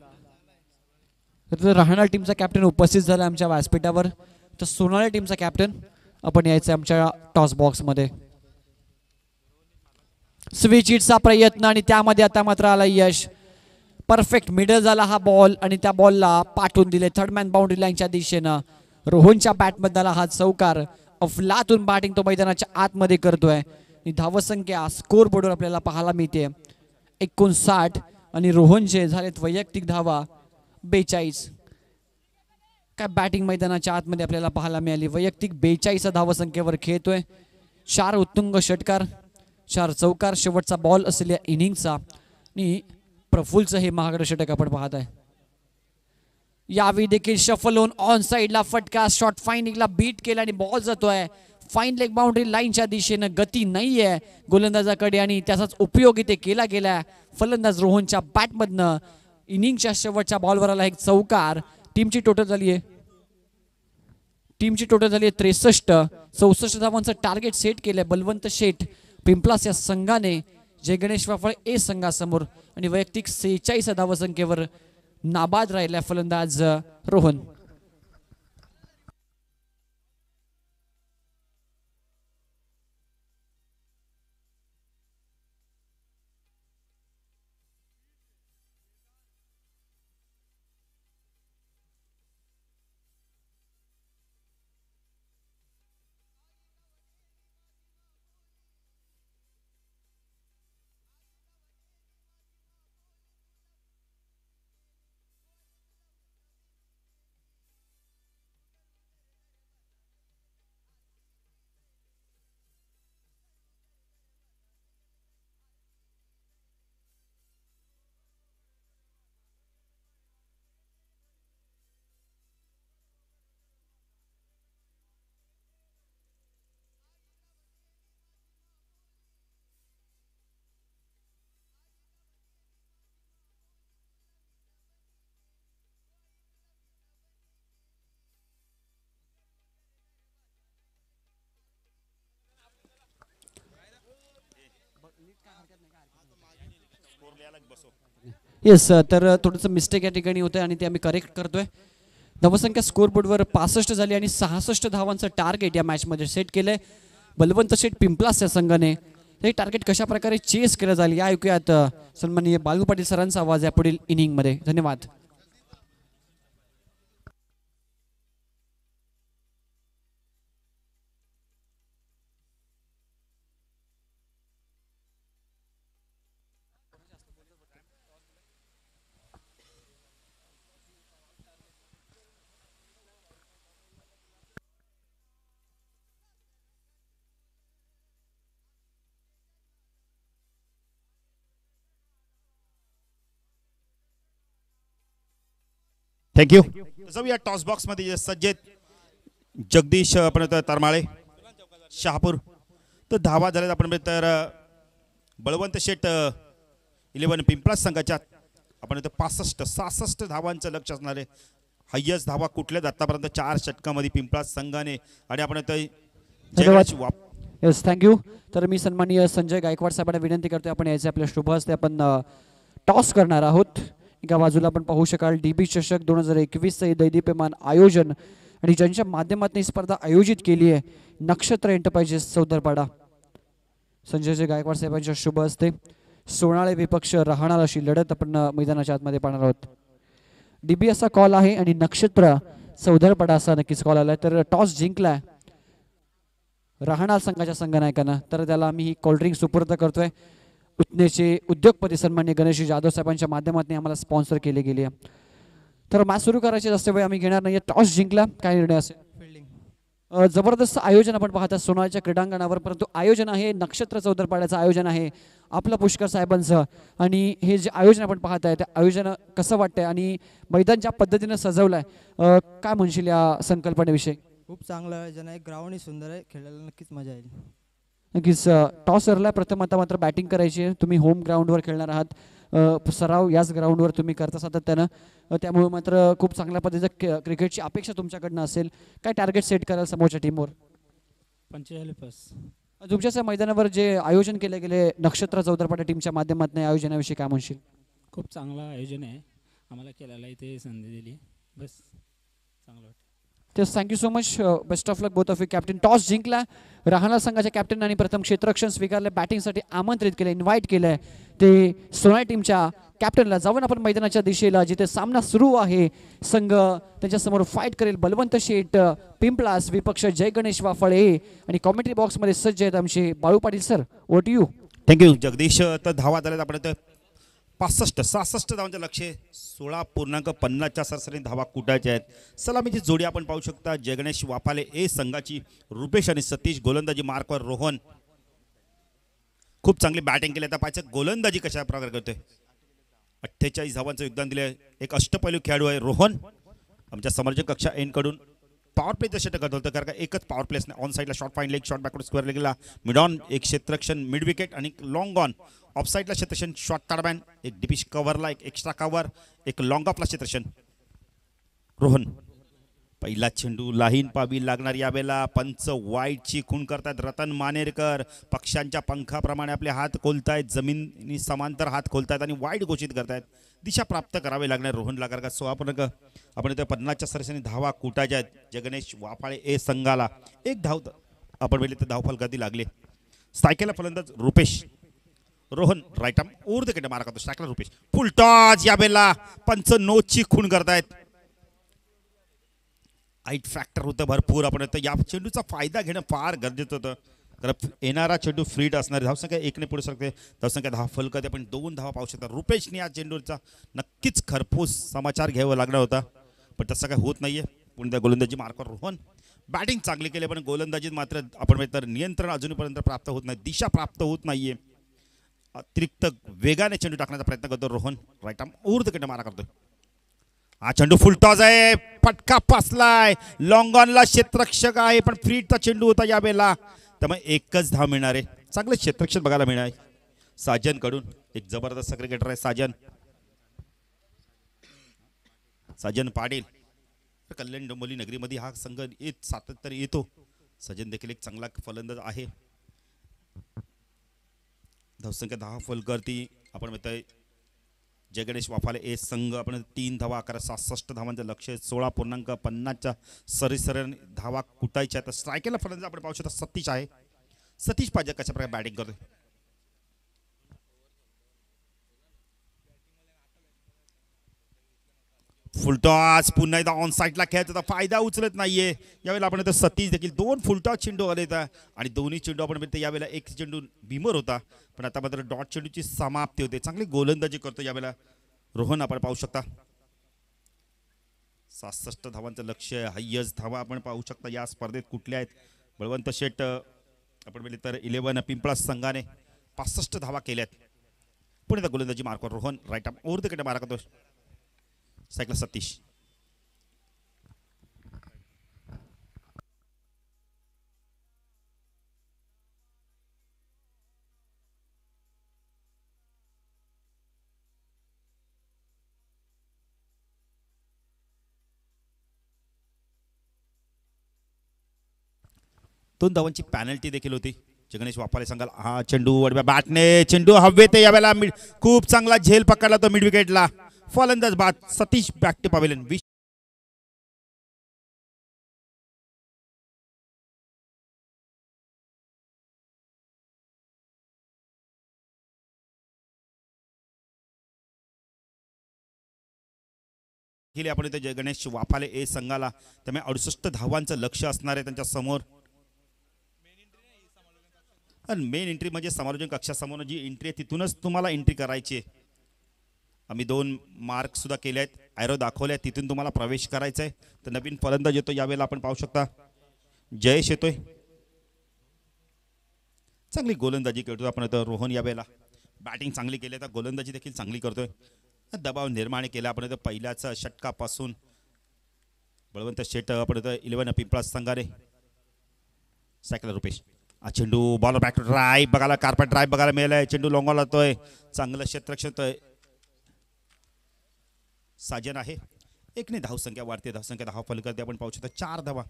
तर रहानाल टीमचा कॅप्टन उपस्थित झाला आमच्या व्यासपीठावर, तर सोनाळे टीमचा कॅप्टन आपण यायचं आमच्या टॉस बॉक्समध्ये. स्विच हिटचा प्रयत्न आणि त्यामध्ये आता मात्र आला यश. परफेक्ट मिडल झाला हा बॉल आणि त्या बॉलला पाठवून दिले थर्ड मॅन बाउंड्री लाईनच्या दिशेनं. रोहनच्या बॅटमध्ये आला हा चौकार. अफलातून बॅटिंग तो मैदानाच्या आतमध्ये करतोय. धावसंख्या स्कोर बोर्डवर आपल्याला पाहायला मिळते 59 आणि रोहनचे झालेत वैयक्तिक धावा 42. काय बॅटिंग मैदानाच्या आतमध्ये आपल्याला पाहायला मिळाली. वैयक्तिक 42 धावसंख्येवर खेळतोय. 4 उत्तुंग षटकार, 4 चौकार. शेवटचा बॉल असलेल्या इनिंगचा आणि प्रफुल्लचं हे महागडं षटक आपण पाहत आहे. यावेळी देखील शफल होऊन ऑन साइडला फटका. शॉर्ट फाईनिंगला बीट केला आणि बॉल जातोय फाईन लेग बाउंड्री लाईनच्या दिशेनं. गती नाहीये गोलंदाजाकडे आणि त्याचाच उपयोग इथे केला गेलाय फलंदाज रोहनच्या बॅटमधनं. इनिंगच्या शेवटच्या बॉलवर आला एक चौकार. टीमची टोटल झाली आहे 63. 64 धावांचं टार्गेट सेट केलंय बलवंत शेठ पिंपलास या संघाने जय गणेश वाफळे ए संघासमोर. आणि वैयक्तिक 46 धावसंख्येवर नाबाद राहिला फलंदाज रोहन. येस, तर थोडंसं मिस्टेक या ठिकाणी होतं आणि ते आम्ही करेक्ट करतोय. धावसंख्या स्कोअरबोर्डवर 65 झाली आणि 66 धावांचं टार्गेट या मॅचमध्ये सेट केलंय बलवंत शेठ पिंपलास या संघाने. हे टार्गेट कशा प्रकारे चेस केलं जाईल या ऐकूयात सन्माननीय बालू पाटील सरांचा आवाज या पुढील इनिंगमध्ये. धन्यवाद. थँक्यू. जाऊया टॉस बॉक्स मध्ये सज्जेत जगदीश आपण तरमाळे शहापूर. तर धावा झाल्यात आपण तर बळवंत शेठ 11 पिंपळास संघाच्या आपण 65-66 धावांचं लक्ष असणार आहे. हायस्ट धावा कुठल्याच आतापर्यंत 4 षटकामध्ये पिंपळास संघाने आणि आपण येस थँक्यू. तर मी सन्माननीय संजय गायकवाड साहेबांना विनंती करतोय आपण यायचे आपल्या शुभ हस्ते आपण टॉस करणार आहोत. एका बाजूला आपण पाहू शकाल DB चषक 2021 दैदीप्यमान आयोजन आणि ज्यांच्या माध्यमातून ही स्पर्धा आयोजित केली आहे नक्षत्र एंटरप्राइजेस चौदरपाडा संजयजी गायकवाड साहेबांच्या शुभ हस्ते सोनाळे विपक्ष राहणार अशी लढत आपण मैदानाच्या आतमध्ये पाहणार आहोत. DB असा कॉल आहे आणि नक्षत्र चौदरपाडा असा नक्कीच कॉल आलाय. तर टॉस जिंकलाय राहणार संघाच्या संघनायकांना तर त्याला आम्ही ही कोल्ड्रिंक सुपूर्द करतोय. उतनेचे उद्योगपती सन्मान्य गणेश जाधव साहेबांच्या माध्यमातून आम्हाला स्पॉन्सर केले गेले. तर मॅच सुरू करायचे जास्त वेळ आम्ही घेणार नाही. टॉस जिंकला काय निर्णय असेल. फिल्डिंग. जबरदस्त आयोजन आपण पाहता सोनाळ्याच्या क्रीडांगणावर परंतु आयोजन आहे नक्षत्र चौदरपाड्याचं आयोजन आहे आपलं पुष्कर साहेबांचं. आणि हे जे आयोजन आपण पाहताय ते आयोजन कसं वाटतंय आणि मैदान ज्या पद्धतीनं सजवलंय काय म्हणशील या संकल्पनेविषयी. खूप चांगलं आयोजन आहे. ग्राउंडही सुंदर आहे. खेळायला नक्कीच मजा येईल. नक्कीच. टॉस हरला प्रथम आता मात्र बॅटिंग करायची आहे. तुम्ही होम ग्राउंडवर खेळणार आहात. सराव याच ग्राउंडवर तुम्ही करता सातत्यानं त्यामुळे मात्र खूप चांगल्या पद्धतीचं क्रिकेटची अपेक्षा तुमच्याकडनं असेल. काय टार्गेट सेट कराल समोरच्या टीमवर. 45+. तुमच्या मैदानावर जे आयोजन केले गेले नक्षत्र चौदरपाडा टीमच्या माध्यमातून आयोजनाविषयी काय म्हणशील. खूप चांगलं आयोजन आहे. आम्हाला केलेला इथे संधी दिली बस चांगलं वाटतं. तेच thank you so much. Best of luck both of you. Captain toss जिंकला राहणार संघाच्या कॅप्टनने प्रथम क्षेत्ररक्षण स्वीकारले बॅटिंगसाठी आमंत्रित केलं इन्व्हाइट केलंय ते सोनाळी टीमच्या कॅप्टनला. जाऊन आपण मैदानाच्या दिशेला जिथे सामना सुरू आहे संघ त्याच्यासमोर फाईट करेल बलवंत शेठ पिंपळास विपक्ष जय गणेश वाफळे आणि कॉमेंट्री बॉक्समध्ये सज्ज आहेत आमचे Balu Patil sir. Over to you. Thank you Jagdish. तर धावा झाल्यात आपण 65-66 धावांचं लक्ष 16.50च्या सरासरी धावा कुटायच्या आहेत. सलामीची जोडी आपण पाहू शकता जगणेश वापाले ए संघाची रुपेश आणि सतीश. गोलंदाजी मार्कवर रोहन. खूप चांगली बॅटिंग केली. आता पाहायचं गोलंदाजी कशा प्रकारे करतोय. 48 धावांचं योगदान दिलंय. एक अष्टपैलू खेळाडू आहे रोहन. आमच्या समर्जक कक्षा एनकडून पॉवर प्लेचं षटक करत होतं कारण का एकच पॉवर प्लेस नाही. ऑन साईडला short fine leg short backward square लेगला मिड ऑन एक क्षेत्ररक्षण मिड विकेट आणि लॉंग ऑन ऑफ साईडला क्षेत्ररक्षण शॉर्ट ताडबॅन एक डिपिश कव्हरला एक एक्स्ट्रा कव्हर एक लॉंग ऑफला क्षेत्ररक्षण. रोहन पहिला चेंडू लाहीन पावी लागणार यावेळेला पंच वाईटची खूण करतात. रतन मानेरकर पक्ष्यांच्या पंखाप्रमाणे आपले हात खोलतायत जमिनी समांतर हात खोलतायत आणि वाईट घोषित करतायत. दिशा प्राप्त करावी लागणार रोहनला कारण का 16 आपण इथे 50च्या सरासरी धावा कुटायच्या आहेत. जगणेश वाफाळे ए संघाला एक धाव आपण पहिले तर धाव फलकाती लागले. स्ट्रायकेला फलंदाज रुपेश. रोहन राईट आर्म ऊर्ध कडे मारा करतो. स्ट्रायकला रुपेश फुल टॉस यावेळेला पंच नोची खूण करतायत. आईट फॅक्टर होतं भरपूर. आपण या चेंडूचा फायदा घेणं फार गरजेचं होतं कारण येणारा चेंडू फ्रीट असणार. धावसंख्या 1ने पुढे सरकते. धावसंख्या 10 फलकात आपण 2 धावा पाहू शकता. रुपेशने या चेंडूचा नक्कीच खरपूस समाचार घ्यावा लागणार होता पण तसं काय होत नाहीये. पुन्हा गोलंदाजी मार्कवर रोहन बॅटिंग चांगली केली पण गोलंदाजीत मात्र आपण तर नियंत्रण अजूनपर्यंत प्राप्त होत नाही. दिशा प्राप्त होत नाहीये. अतिरिक्त वेगाने चेंडू टाकण्याचा प्रयत्न करतो रोहन. राईट आर्म ऊर्ध्वकडे मारा करतो. हा चेंडू फुल टॉस आहे. फटका पासलाय. लॉंग ऑनला क्षेत्ररक्षक आहे पण फ्रीटचा चेंडू होता यावेळेला त्यामुळे एकच धाव मिळणार आहे. चांगलं क्षेत्ररक्षण बघायला मिळणार आहे साजन कडून. एक जबरदस्त क्रिकेटर आहे साजन पाटील. कल्याण डोंबिवली नगरीमध्ये हा संघ सातत्याने येतो. सजन देखील एक चांगला फलंदाज आहे. धावसंख्या 10 फलकरती आपण म्हणतोय जय गणेश वाफाले ए संघ आपण 3 धावा 67 धावांचं लक्ष्य 16.50च्या सरीसरी धावा कुटायच्या. तर स्ट्रायकरला फलंदाज आपण पाहू शकता सतीश आहे. सतीश पाहिजे कशा प्रकारे बॅटिंग करतोय. फुलटॉस पुन्हा एकदा ऑन साईडला खेळायचा फायदा उचलत नाहीये. यावेळेला आपण सतीश देखील 2 फुलटॉस चेंडू आले आणि दोन्ही चेंडू आपण बघतो. यावेळेला एक चेंडू भीमर होता पण आता मात्र डॉट चेंडूची समाप्ती होते. चांगली गोलंदाजी करतो यावेळेला रोहन आपण पाहू शकता. 67 धावांचं लक्ष्य हायस्ट धावा आपण पाहू शकता या स्पर्धेत कुठल्या आहेत. बळवंत शेठ आपण बघितले तर 11 पिंपळा संघाने 65 धावा केल्यात. पुणे गोलंदाजी मार्कवर Rohan right arm over the कडे मारा करतो. सायकल सतीश दोन धावांची पॅनल्टी देखील होती. जगणेश वाफाले सांगाल हा चेंडू वडव्या बॅटने चेंडू हवेत यावेळेला खूप चांगला झेल पकडला तो मिड विकेटला. फलंदाज बाद सतीश बॅक टू पवेलियन. आपण इथे गणेश वाफाले ए संघाला त्यामुळे 68 धावांचं लक्ष असणार आहे त्यांच्या समोर. आणि मेन एंट्री म्हणजे समालोचन कक्षासमोर जी एंट्री आहे तिथूनच तुम्हाला एंट्री करायची आहे. आम्ही 2 मार्क सुद्धा केले आहेत. ॲरो दाखवले आहेत तिथून तुम्हाला प्रवेश करायचा आहे. तर नवीन फलंदाज येतो यावेळेला आपण पाहू शकता जयेश येतोय. चांगली गोलंदाजी करतो आपण इथं रोहन यावेळेला बॅटिंग चांगली केली तर गोलंदाजी देखील चांगली करतोय. दबाव निर्माण केला आपण इथं पहिल्याच षटकापासून. बळवंत शेठ आपण इथं 11 पिंपळा संघाने सायकल रुपेश हा चेंडू बॉलर बॅक ड्राईव्ह बघायला कार्पेट ड्राईव्ह बघायला मिळालाय. चेंडू लॉंगॉला जातोय चांगलं क्षेत्ररक्षण होतोय. साजन आहे. 1ने धावसंख्या वाढते. धावसंख्या 10 फलकात आपण पाहू शकता 4 धावा.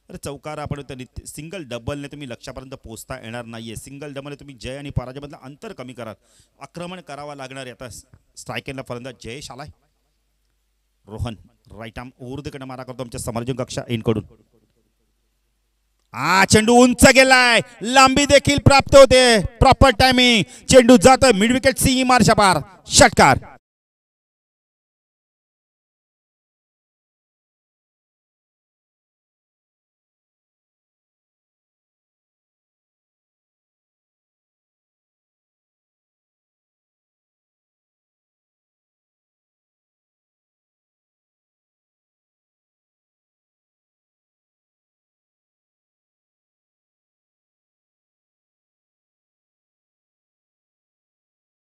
अरे चौकार आपण सिंगल डबलने तुम्ही लक्ष्यापर्यंत पोहोचता येणार नाहीये. सिंगल डबलने तुम्ही जय आणि पराजयमधलं अंतर कमी कराल. आक्रमण करावं लागणार आहे. आता स्ट्रायकरला फलंदाज जयेश आलाय. Rohan right arm over the कडे मारा करतो आमच्या समालोचन कक्षा एंडकडून. हा चेंडू उंच गेलाय. लांबी देखील प्राप्त होते. Proper timing. चेंडू जातोय मिड विकेट सी मार्शा पार षटकार.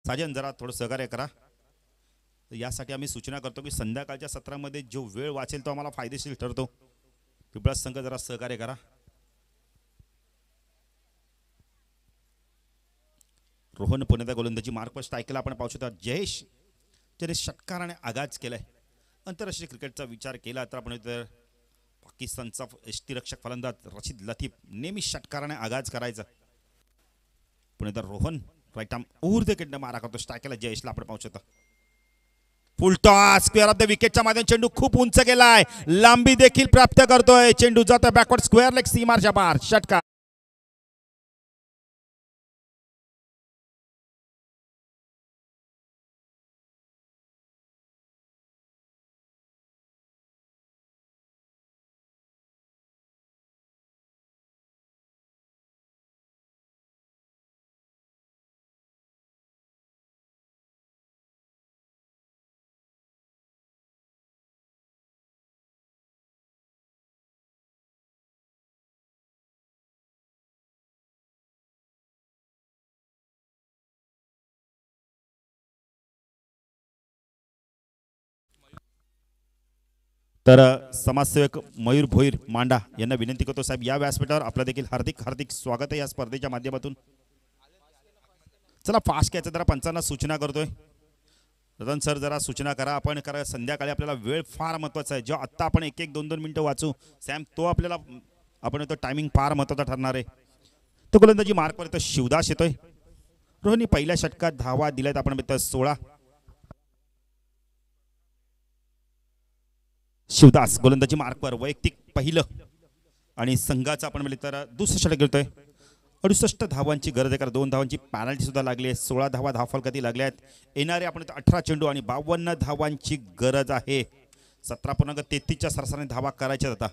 साजन जरा थोडं सहकार्य करा. यासाठी आम्ही सूचना करतो की संध्याकाळच्या सत्रामध्ये जो वेळ वाचेल तो आम्हाला फायदेशीर ठरतो. पिंपळा संघ जरा सहकार्य करा. रोहन पुण्याचा गोलंदाजी मार्क स्ट्रायकला आपण पाहू शकता जयेश ज्याने षटकाराने आगाज केलाय. आंतरराष्ट्रीय क्रिकेटचा विचार केला तर आपण इतर पाकिस्तानचा यष्टीरक्षक फलंदाज रशीद लतीफ नेहमी षटकाराने आगाज करायचा. पुण्याचा Rohan right arm over the wicket मारा करतो. स्ट्रायकला जयेशला आपण पाहू शकता. Full toss square off the विकेटच्या माध्यमातून चेंडू खूप उंच गेलाय. लांबी देखील प्राप्त करतोय. चेंडू जातोय बॅकवर्ड स्क्वेअर लेग सीमारच्या पार षटकार. तर समाजसेवक मयूर भोईर मांडा यांना विनंती करतो साहेब या व्यासपीठावर आपलं देखील हार्दिक हार्दिक स्वागत आहे या स्पर्धेच्या माध्यमातून. चला फास्ट घ्यायचं जरा पंचांना सूचना करतोय. रतन सर जरा सूचना करा आपण करा. संध्याकाळी आपल्याला वेळ फार महत्त्वाचा आहे. जो आत्ता आपण 1-1 2-2 मिनिटं वाचू सॅम तो आपल्याला आपण तो टायमिंग फार महत्त्वाचा ठरणार आहे. तो गोलंदाजी मार्कवर येतो शिवदास येतोय. रोहननी पहिल्या षटकात धावा दिल्यात आपण 16. शिवदास गोलंदाजी मार्कवर वैयक्तिक पहिलं आणि संघाचा आपण म्हणजे तर दुसरं षटक घेतोय. 68 धावांची गरज आहे, कारण 2 धावांची पॅनल्टी सुद्धा लागली आहे. 16 धावा धावफलकाती लागल्या आहेत. येणारे आपण 18 चेंडू आणि 52 धावांची गरज आहे. 17.33च्या सरासरीने धावा करायच्या आता.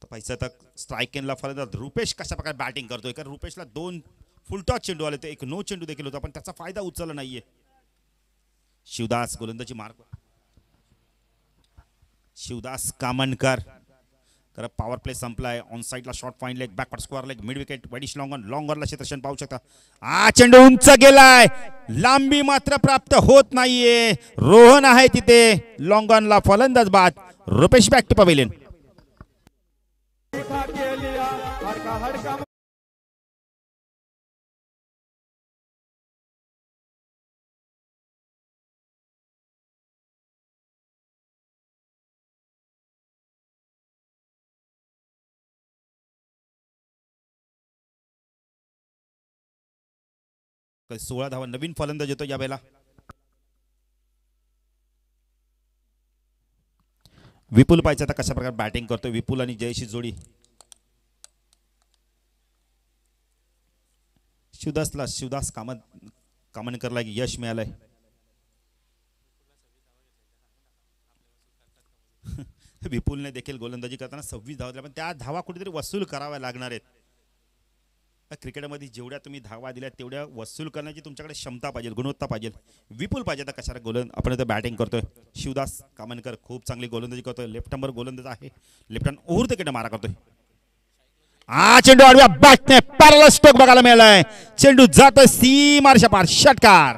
तर पैसा तक स्ट्राईक एनला फलंदाज रुपेश कशा प्रकारे बॅटिंग करतोय, कारण रुपेशला 2 फुलटॉस चेंडू आले होते, एक नो चेंडू देखील होता, पण त्याचा फायदा उचलला नाहीये. शिवदास गोलंदाजी मार्क. शिवदास कामनकर तर पॉवर प्ले संपलाय. ऑन साईडला short fine leg, backward square leg, mid wicket, वडिश लॉंगरला क्षेत्रक्षण पाहू शकता. चेंडू उंच गेलाय, लांबी मात्र प्राप्त होत नाहीये. रोहन आहे तिथे, लॉंगॉनला फलंदाज बाद. Rupesh back to pavilion. काही 16 धावा नवीन फलंदाज येतो यावेळेला. विपुल पाहिजे आता कशा प्रकारे बॅटिंग करतो. विपुल आणि जयशी जोडी. शिवदास कामनकरला यश मिळालंय. विपुलने देखील गोलंदाजी करताना 26 धावा दिल्या, पण त्या धावा कुठेतरी वसूल कराव्या लागणार आहेत. क्रिकेटमध्ये जेवढ्या तुम्ही धावा दिल्या तेवढ्या वसूल करण्याची तुमच्याकडे क्षमता पाहिजे, गुणवत्ता पाहिजे. विपुल पाहिजे आता कशा आपण इथं बॅटिंग करतोय. शिवदास कामनकर खूप चांगली गोलंदाजी करतोय. लेफ्ट नंबर गोलंदाज आहे. लेफ्ट हँड ओव्हर द मारा करतोय. चेंडू आडव्या बॅटने पॅरल स्ट्रोक बघायला मिळालाय. चेंडू जातोय सीमारच्या पार. षटकार.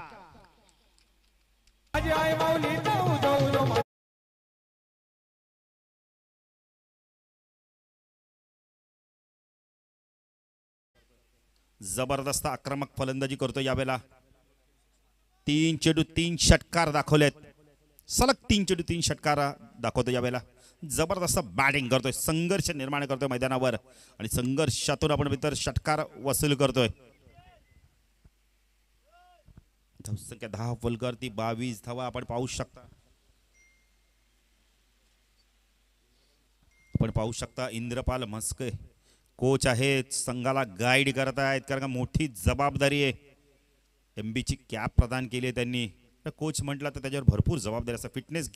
जबरदस्त आक्रमक फलंदाजी करतो यावेळेला. 3 चेंडू 3 षटकार दाखवलेत. सलग 3 चेंडू 3 षटकार दाखवतो यावेळेला. जबरदस्त बॅटिंग करतोय, संघर्ष निर्माण करतोय मैदानावर आणि संघर्षातून आपण इतर षटकार वसूल करतोय. धावसंख्या 10 फलकावरती 22 धावा आपण पाहू शकता. इंद्रपाल म्हस्के कोच आहेत, संघाला गाईड करत आहेत, कारण का मोठी जबाबदारी आहे. MB ची कॅप प्रदान केली आहे त्यांनी. कोच म्हटलं तर त्याच्यावर भरपूर जबाबदारी असते. फिटनेस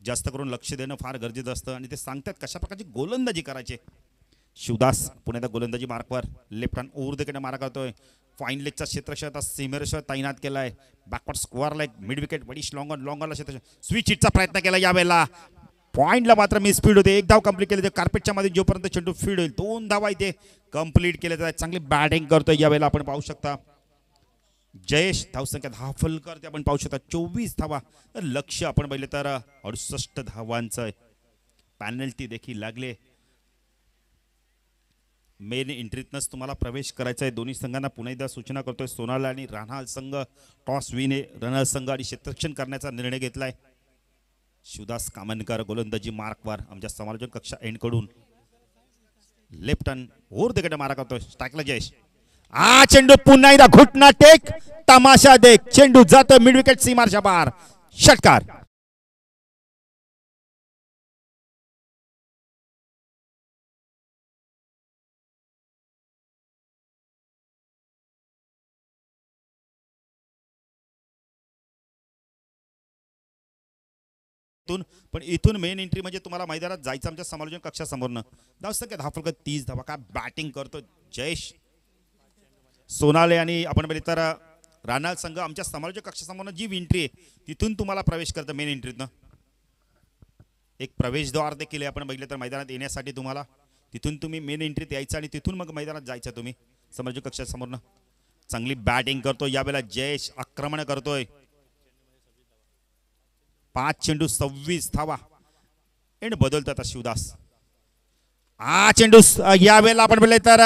जास्त करून लक्ष देणं फार गरजेचं असतं आणि ते सांगतात कशा प्रकारची गोलंदाजी करायची. शिवदास पुण्याचा गोलंदाजी मार्कवर लेफ्ट हँड ओव्हर द मारा करतोय. फाईन लेगचा क्षेत्रक्षण आता सीमेरेषवर तैनात केलाय. Backward square leg, mid wicket, वडिश लॉंगरला क्षेत्रक्षण स्विच हिटचा प्रयत्न केला यावेळेला. पॉइंटला मात्र मी स्पीड होते. 1 धाव कंप्लीट केले. कार्पेटच्या मध्ये जोपर्यंत चेंडू फीड होईल 2 धावा इथे कंप्लीट केले जातात. चांगली बॅटिंग करतोय यावेळेला आपण पाहू शकता. जयेश धावसंख्या 10 फलकावरती आपण पाहू शकता 24 धावा. लक्ष आपण पाहिले तर 68 धावांचं पॅनल्टी देखील लागले. मेन एंट्रीतनच तुम्हाला प्रवेश करायचा आहे. दोन्ही संघांना पुन्हा एकदा सूचना करतोय. सोनाल आणि राहणार संघ टॉस विने रनर संघ आणि क्षेत्ररक्षण करण्याचा निर्णय घेतलाय. शिवदास कामनकर गोलंदाजी मार्कवर आमच्या समालोचन कक्षा एंड कडून लेफ्ट हँड ओव्हर द मारा करतोय. स्ट्राईकला जयेश. चेंडू पुन्हा एकदा घुटना टेक, तमाशा देख. चेंडू जातो मिड विकेट सीमारच्या पार. षटकार. पण इथून मेन एंट्री म्हणजे तुम्हाला मैदानात जायचं आमच्या समालोचन कक्षा समोरनं. धावसंख्या 10 फलकात 30 धावा. काय बॅटिंग करतो जयेश. सोनाले आणि आपण बघितलं तर रानाल संघ आमच्या समालोचक कक्षासमोर जी एंट्री आहे तिथून तुम्हाला प्रवेश करतं मेन एंट्रीतनं. एक प्रवेशद्वार देखील आहे. आपण बघितलं तर मैदानात येण्यासाठी तुम्हाला तिथून तुम्ही मेन एंट्रीत यायचं आणि तिथून मग मैदानात जायचं तुम्ही समालोचक कक्षासमोरनं. चांगली बॅटिंग करतो यावेळेला जयेश. आक्रमण करतोय. 5 चेंडू 26 धावा. एंड बदलतो आता शिवदास. चेंडू यावेळेला आपण बोलले तर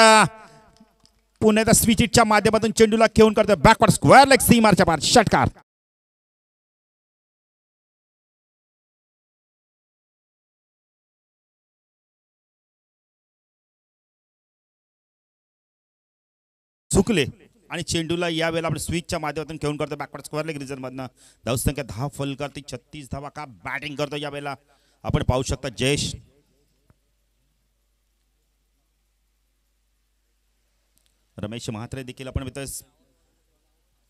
पुण्याच्या स्विचिटच्या माध्यमातून चेंडूला घेऊन करतोय. बॅकवर्ड स्क्वेअर लेग सीमारच्या पार. षटकार. चुकले आणि चेंडूला यावेळेला आपण स्विचच्या माध्यमातून घेऊन करतो बॅकवर्ड स्क्वेअर लेग रिजनमधनं. धावसंख्या 10 फलकावरती 36 धावा. का बॅटिंग करतो यावेळेला आपण पाहू शकता जयेश. रमेश म्हात्रे देखील आपण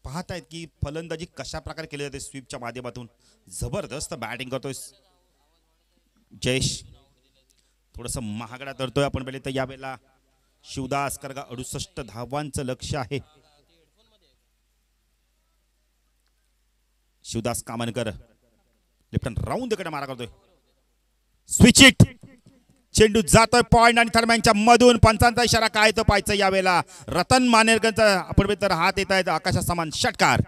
पाहत आहेत की फलंदाजी कशा प्रकारे केली जाते स्वीपच्या माध्यमातून. जबरदस्त बॅटिंग करतोय जयेश. थोडंसं महागडा तरतोय आपण पहिले तर यावेळेला शिवदास करगा 68 धावांचं लक्ष आहे. शिवदास कामनकर लेफ्ट हँड राऊंड कडे मारा करतोय. Switch it. चेंडू जातोय पॉइंट आणि थर्मॅनच्या मधून. पंचांचा इशारा काय तो पाहायचं यावेळेला. रतन मानेरकरचा आपण तर हात येत आहेत आकाशा समान षटकार.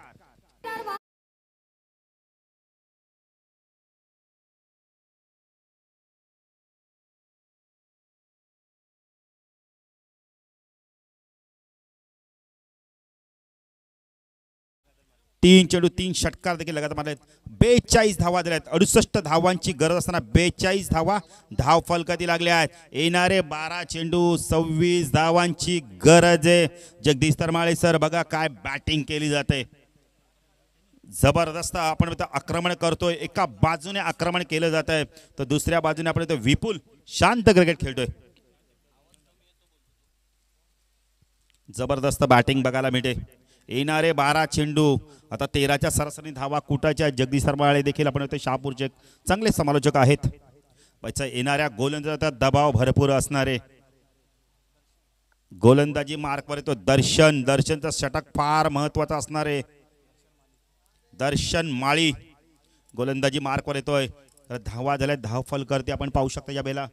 तीन चेंडू 3 षटकार देखील लगातार मारलेत. 42 धावा दिल्यात. 68 धावांची गरज असताना 42 धावा धाव फलकाती लागल्या आहेत. येणारे 12 चेंडू 26 धावांची गरज आहे. जगदीश तरमाळे सर बघा काय बॅटिंग केली जाते. जबरदस्त आपण आक्रमण करतोय. एका बाजूने आक्रमण केलं जात आहे तर दुसऱ्या बाजूने आपण विपुल शांत क्रिकेट खेळतोय. जबरदस्त बॅटिंग बघायला मिळते. येणारे 12 चेंडू आता 13च्या सरासरी धावा कुटाच्या. जगदीश तरमाळे देखील आपण शहापूरचे चांगले समालोचक आहेत. येणाऱ्या गोलंदाजाचा दबाव भरपूर असणारे. गोलंदाजी मार्कवर येतो दर्शनचा षटक फार महत्वाचा असणारे. दर्शन माळी गोलंदाजी मार्कवर येतोय. धावा झाल्या. धाव फल करते आपण पाहू शकता या बेला.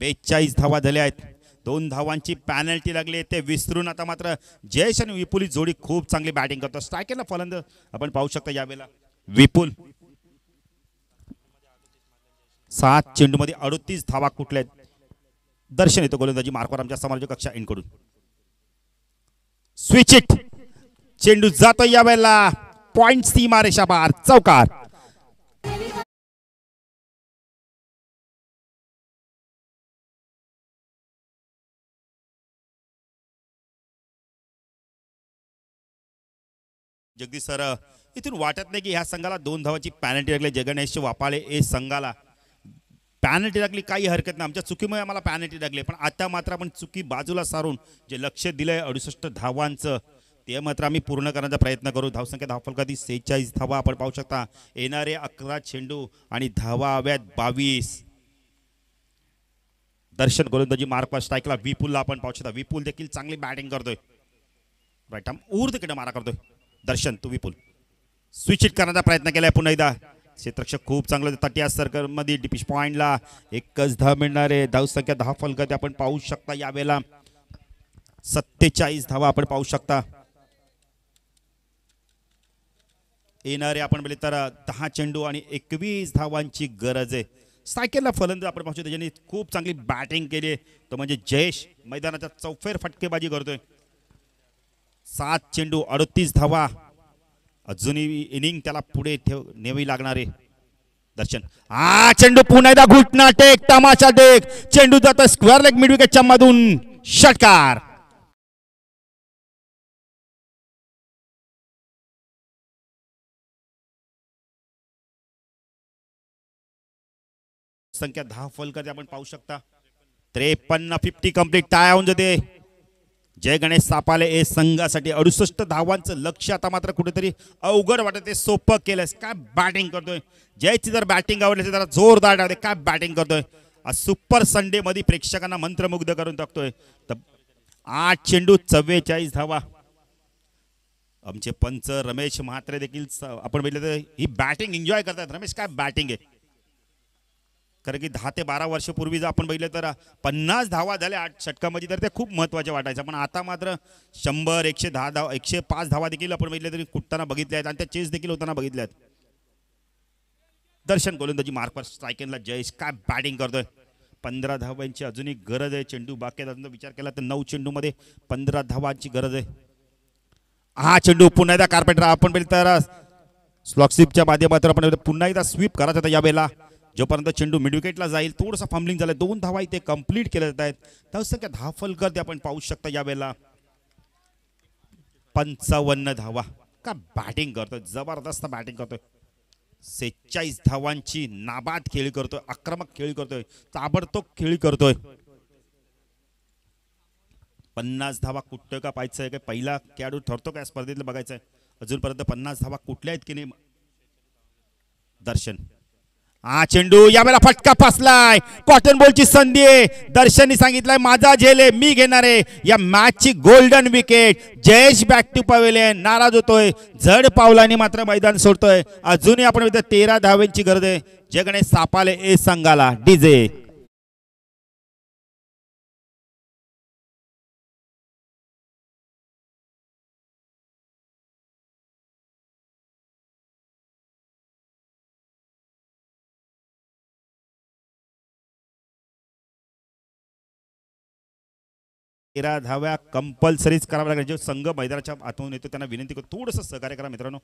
42 धावा झाल्या आहेत. 2 धावांची पॅनल्टी लागली ते विसरून आता मात्र जयेश आणि विपुल जोडी खूप चांगली बॅटिंग करतो. स्ट्रायकरला फलंदाज आपण पाहू शकता यावेळेला विपुल. 7 चेंडूमध्ये 38 धावा कुठल्या आहेत. दर्शन येतो गोलंदाजी मार्कवर आमच्या समालोचक कक्षा इनकडून. Switch it. चेंडू जातो यावेळेला पॉइंट सीमारेषा बाहेर चौकार. जगदीश सर इथून वाटत नाही की ह्या संघाला 2 धावाची पॅनल्टी लागली. जगणेश वापाळे ए संघाला पॅनल्टी लागली काही हरकत नाही. आमच्या चुकीमुळे आम्हाला पॅनल्टी लागली पण आता मात्र आपण चुकी बाजूला सारून जे लक्ष दिलंय 68 धावांचं ते मात्र आम्ही पूर्ण करण्याचा प्रयत्न करू. धावसंख्या धावफलकाती 46 धावा आपण पाहू शकता. येणारे 11 चेंडू आणि धावा हव्यात 22. दर्शन गोलंदाजी मार्कवर स्ट्राईकला विपुलला आपण पाहू शकता. विपुल देखील चांगली बॅटिंग करतोय. राईट आर्म ऊर्ध्वकडे मारा करतोय. दर्शन तो विपुल स्विच इट करण्याचा प्रयत्न केलाय पुन्हा एकदा. क्षेत्ररक्षक खूप चांगलं. तटिया सर्कल मध्ये डिपिश पॉइंटला एकच धाव मिळणारे. धावसंख्या 10 फलकाती आपण पाहू शकता यावेळेला 47 धावा आपण पाहू शकता. येणारे आपण बोलले तर 10 चेंडू आणि 21 धावांची गरज आहे. सायकलला फलंदाज आपण पाहू शकतो ज्यांनी खूप चांगली बॅटिंग केली तो म्हणजे जयेश. मैदानाच्या चौफेर फटकेबाजी करतोय. 7 चेंडू 38 धावा. अजूनही इनिंग त्याला पुढे न्यावी लागणारे. दर्शन चेंडू पुन्हा एकदा घुटना टेक तमाशा टेक. चेंडू जातो स्क्वेअर लेग मिड विकेटच्या मधून षटकार. संख्या 10 फलकाती आपण पाहू शकता. 53 50 कंप्लीट टाय होऊन जाते. जय गणेश सापाले ए संघासाठी 68 धावांचं लक्ष आता मात्र कुठेतरी अवघड वाटत आहे. सोपं केलंय. काय बॅटिंग करतोय. जयची जर बॅटिंग आवडली असेल तर जोरदार टाकते. काय बॅटिंग करतोय. सुपर संडे मध्ये प्रेक्षकांना मंत्रमुग्ध करून टाकतोय. 8 चेंडू 44 धावा. आमचे पंच रमेश म्हात्रे देखील आपण बघितलं तर ही बॅटिंग एन्जॉय करतात. रमेश काय बॅटिंग आहे. कारण की 10 ते 12 वर्षापूर्वी जर आपण बघितलं तर 50 धावा झाल्या 8 षटकामध्ये तर ते खूप महत्त्वाचे वाटायचं. पण आता मात्र 100 110 धावा 105 धावा देखील आपण बघितले तरी कुठताना बघितले आहेत आणि त्या चेस देखील होताना बघितल्या आहेत. दर्शन गोलंदाजी मार्कवर स्ट्रायकरला जयेश काय बॅटिंग करतोय. 15 धावांची अजूनही गरज आहे. चेंडू बाकी विचार केला तर 9 चेंडूमध्ये 15 धावांची गरज आहे. चेंडू पुन्हा एकदा कार्पेंटर आपण बघितलं तर स्लॉक स्वीपच्या माध्यमातून आपण पुन्हा एकदा स्वीप करायचा होता यावेळेला. जोपर्यंत चेंडू मिड विकेटला जाईल थोडंसं फंबलिंग झालं. 2 धावा इथे कंप्लीट केल्या जात आहेत. धावसंख्या 10 फलकावरती आपण पाहू शकता यावेळेला 55 धावा. का बॅटिंग करतोय, जबरदस्त बॅटिंग करतोय. 46 धावांची नाबाद खेळी करतोय, आक्रमक खेळी करतोय, ताबडतोब खेळी करतोय. 50 धावा कुठं का पाहायचं आहे, पहिला खेळाडू ठरतो का स्पर्धेतलं बघायचं आहे. अजूनपर्यंत 50 धावा कुठल्या आहेत की नाही. दर्शन, हा चेंडू यावेळेला फटका फसलाय. कॉटन बॉलची संधी आहे. दर्शननी सांगितलंय माझा झेल आहे, मी घेणार आहे या मॅचची golden wicket. Jayesh back to pavilion नाराज होतोय, जड पावलांनी मात्र मैदान सोडतोय. अजूनही आपण 13 धावांची गरज आहे. जय गणेश सापाले ए संघाला. डीजे 13 धाव्या कंपल्सरीच कराव्या लागेल. जो संघ मैदानाच्या आतून येतो त्यांना विनंती करतो थोडंसं सहकार्य करा मित्रांनो.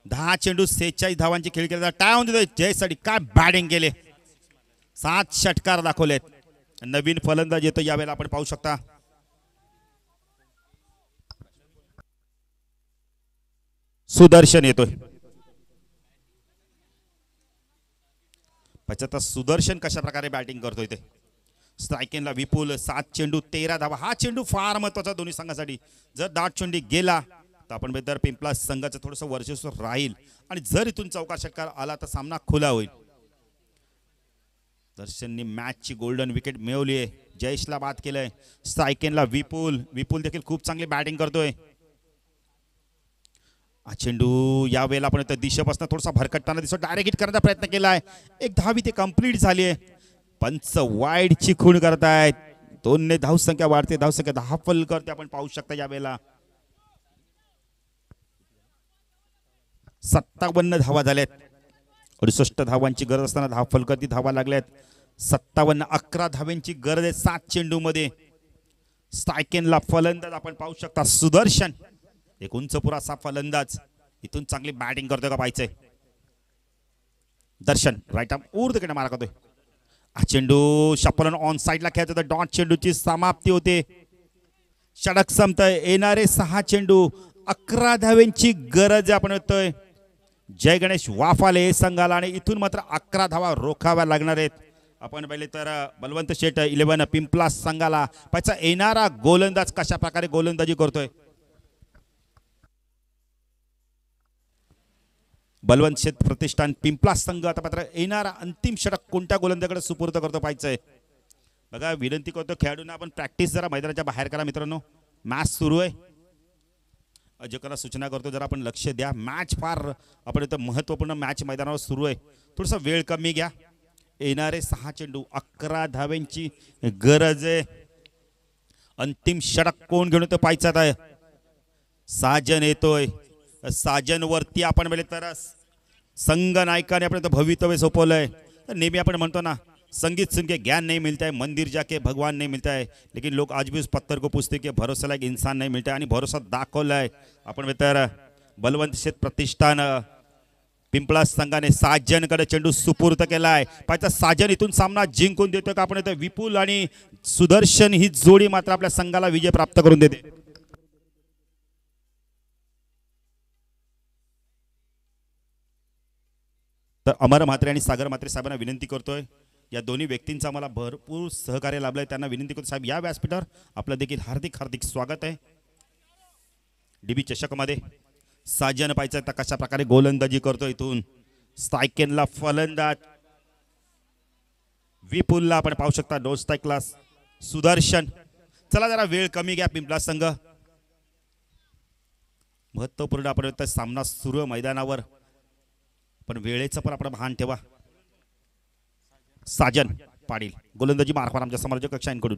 10 चेंडू 46 धावांची खेळ केला. टाळून देतोय जयसाठी. काय बॅटिंग केले, 7 षटकार दाखवलेत. नवीन फलंदाज येतो यावेळेला आपण पाहू शकता. सुदर्शन येतोय. आता सुदर्शन कशा प्रकारे बॅटिंग करतोय ते. स्ट्रायकिंगला विपुल. 7 चेंडू 13 धावा. हा चेंडू फार महत्वाचा दोन्ही संघासाठी. जर दाट चेंडू गेला तर आपण बेदर पिंपला संघाचं थोडंसं वर्चस्व राहील आणि जर इथून चौकार षटकार आला तर सामना खुला होईल. दर्शननी मॅचची गोल्डन विकेट मिळवली आहे. जयेशला बाद केलंय. स्ट्रायकिंगला विपुल. विपुल देखील खूप चांगली बॅटिंग करतोय. हा चेंडू यावेळेला आपण दिशेपासून थोडासा भरकटताना दिसतो. डायरेक्ट हिट करण्याचा प्रयत्न केलाय. एक धावी ते कंप्लीट झाली आहे. पंच वाईडची खूण करतायत. 2 ने धावसंख्या वाढते. धावसंख्या 10 फल करते आपण पाहू शकता यावेळेला. 57 धावा झाल्यात. 68 धावांची गरज असताना 10 फलकती धावा लागल्यात. 57 11 धावांची गरज आहे 7 चेंडू मध्ये. स्ट्रायकिंगला फलंदाज आपण पाहू शकता सुदर्शन. एक उंच पुरासा फलंदाज. इथून चांगली बॅटिंग करतोय का पाहायचंय. दर्शन राईट आर्म ऊर्ध्वकडे मारा करतोय. हा चेंडू शपलन ऑन साइडला खेळत होता. डॉट चेंडूची समाप्ती होते. षटक संपतंय. येणारे 6 चेंडू 11 धावांची गरज आपण येतोय जय गणेश वाफाले संघाला आणि इथून मात्र 11 धावा रोखाव्या लागणार आहेत. आपण पहिले तर बलवंत शेठ 11 पिंपला संघाला पाहिजे येणारा गोलंदाज कशा प्रकारे गोलंदाजी करतोय. बलवंत शेठ प्रतिष्ठान पिंपला संघ आता मात्र येणारा अंतिम षटक कोणत्या गोलंदाजाकडे सुपूर्द करतो पाहिजे. बघा विनंती करतो खेळाडूंना आपण प्रॅक्टिस जरा मैदानाच्या बाहेर करा मित्रांनो. मॅच सुरू आहे. अजयकरला सूचना करतो जरा आपण लक्ष द्या. मॅच फार आपण इथं महत्त्वपूर्ण मॅच मैदानावर सुरू आहे. थोडासा वेळ कमी घ्या. येणारे 6 चेंडू 11 धावांची गरज आहे. अंतिम षटक कोण घेऊन येतो पाहायचं आहे. साजन येतोय. साजन वरती आपण म्हणजे तर संघ नायकाने आपण भवितव्य सोपवलंय. नेहमी आपण म्हणतो ना संगीत सुन के ज्ञान नहीं मिलता है, मंदिर जाके भगवान नहीं मिलता है, लेकिन लोग आज भी उस पत्थर को पूछते कि भरोसा लायक इंसान नहीं मिलता है. आणि भरोसा दाखवलाय आपण तर बलवंत शेठ प्रतिष्ठान पिंपळा संघाने साजनकडे चेंडू सुपूर्द केलाय. पाहिजे साजन इथून सामना जिंकून देतोय का आपण इथं. विपुल आणि सुदर्शन ही जोडी मात्र आपल्या संघाला विजय प्राप्त करून देते. तर अमर म्हात्रे आणि सागर म्हात्रे साहेबांना विनंती करतोय. या दोन्ही व्यक्तींचा मला भरपूर सहकार्य लाभलंय. त्यांना विनंती करतो साहेब या व्यासपीठावर आपलं देखील हार्दिक हार्दिक स्वागत आहे. डीबी चषकमध्ये साजन पाहिजे तर कशा प्रकारे गोलंदाजी करतो. इथून स्ट्रायकिंगला फलंदाज विपुलला आपण पाहू शकता. डोर स्ट्राईकला सुदर्शन. चला जरा वेळ कमी घ्या पिंपला संघ. महत्वपूर्ण आपण सामना सुरू मैदानावर पण वेळेचं पण आपण भान ठेवा. साजन पाटील गोलंदाजी मार्फत आमच्या समालोचक कक्षांकडून.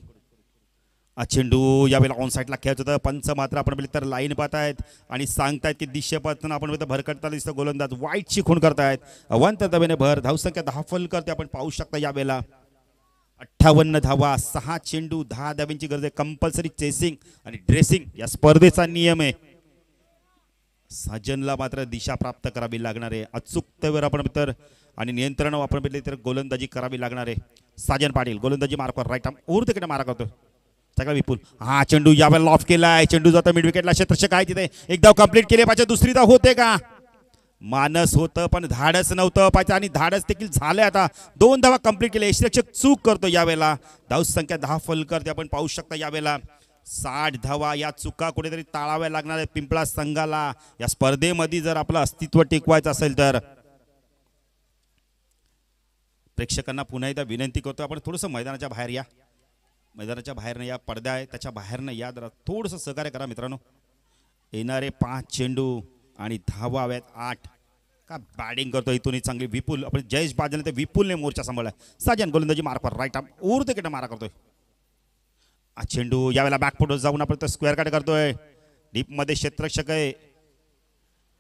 चेंडू यावेळेला ऑन साईडला खेळत होतं. पंच मात्र आपण तर लाईन पाहतायत आणि सांगतायत की दिशेपासून आपण भरकटता दिसतं. गोलंदाज वाईटची खूण करतायत. अवंत दबेने भर. धावसंख्या 10 फल करते आपण पाहू शकता. यावेळेला 58 धावा 6 चेंडू 10 धावांची गरज आहे. कंपल्सरी चेसिंग आणि ड्रेसिंग या स्पर्धेचा नियम आहे. साजनला मात्र दिशा प्राप्त करावी लागणार आहे. अचूकतेवर आपण तर आणि नियंत्रण आपण तर गोलंदाजी करावी लागणार आहे. साजन पाटील गोलंदाजी मार्फत राईट आर्म ऊर्ध्वकडे मारा करतो. सगळा विपुल. हा चेंडू यावेळेला ऑफ केलाय. चेंडू जातो मिड विकेटला. क्षेत्ररक्षक आहे तिथे. एक धाव कंप्लीट केली पाहिजे. दुसरी धाव होते का? मानस होतं पण धाडस नव्हतं पाहिजे आणि धाडस देखील झालंय. आता 2 धावा कंप्लीट केले. क्षेत्ररक्षक चूक करतो यावेळेला. धाव संख्या 10 फलकर ते आपण पाहू शकता यावेळेला. 60 धावा. या चुका कुठेतरी टाळाव्या लागणार आहेत पिंपळा संघाला या स्पर्धेमध्ये जर आपलं अस्तित्व टिकवायचं असेल तर. प्रेक्षकांना पुन्हा एकदा विनंती करतो, आपण थोडंसं मैदानाच्या बाहेर या. मैदानाच्या बाहेरनं या. पडदा आहे त्याच्या बाहेरनं या. जरा थोडंसं सहकार्य करा मित्रांनो. येणारे 5 चेंडू आणि धावा हव्यात 8. का बॅटिंग करतो इथून चांगली विपुल. आपण जयेश बाजूने ते विपुलने मोर्चा सांभाळलाय. साजन गोलंदाजी मार्कवर राईट आर्म ऊर्ध केट मारा करतोय. हा चेंडू यावेळेला बॅकफुटवर जाऊन आपण तो स्क्वेअर कट करतोय. डीपमध्ये क्षेत्ररक्षक आहे.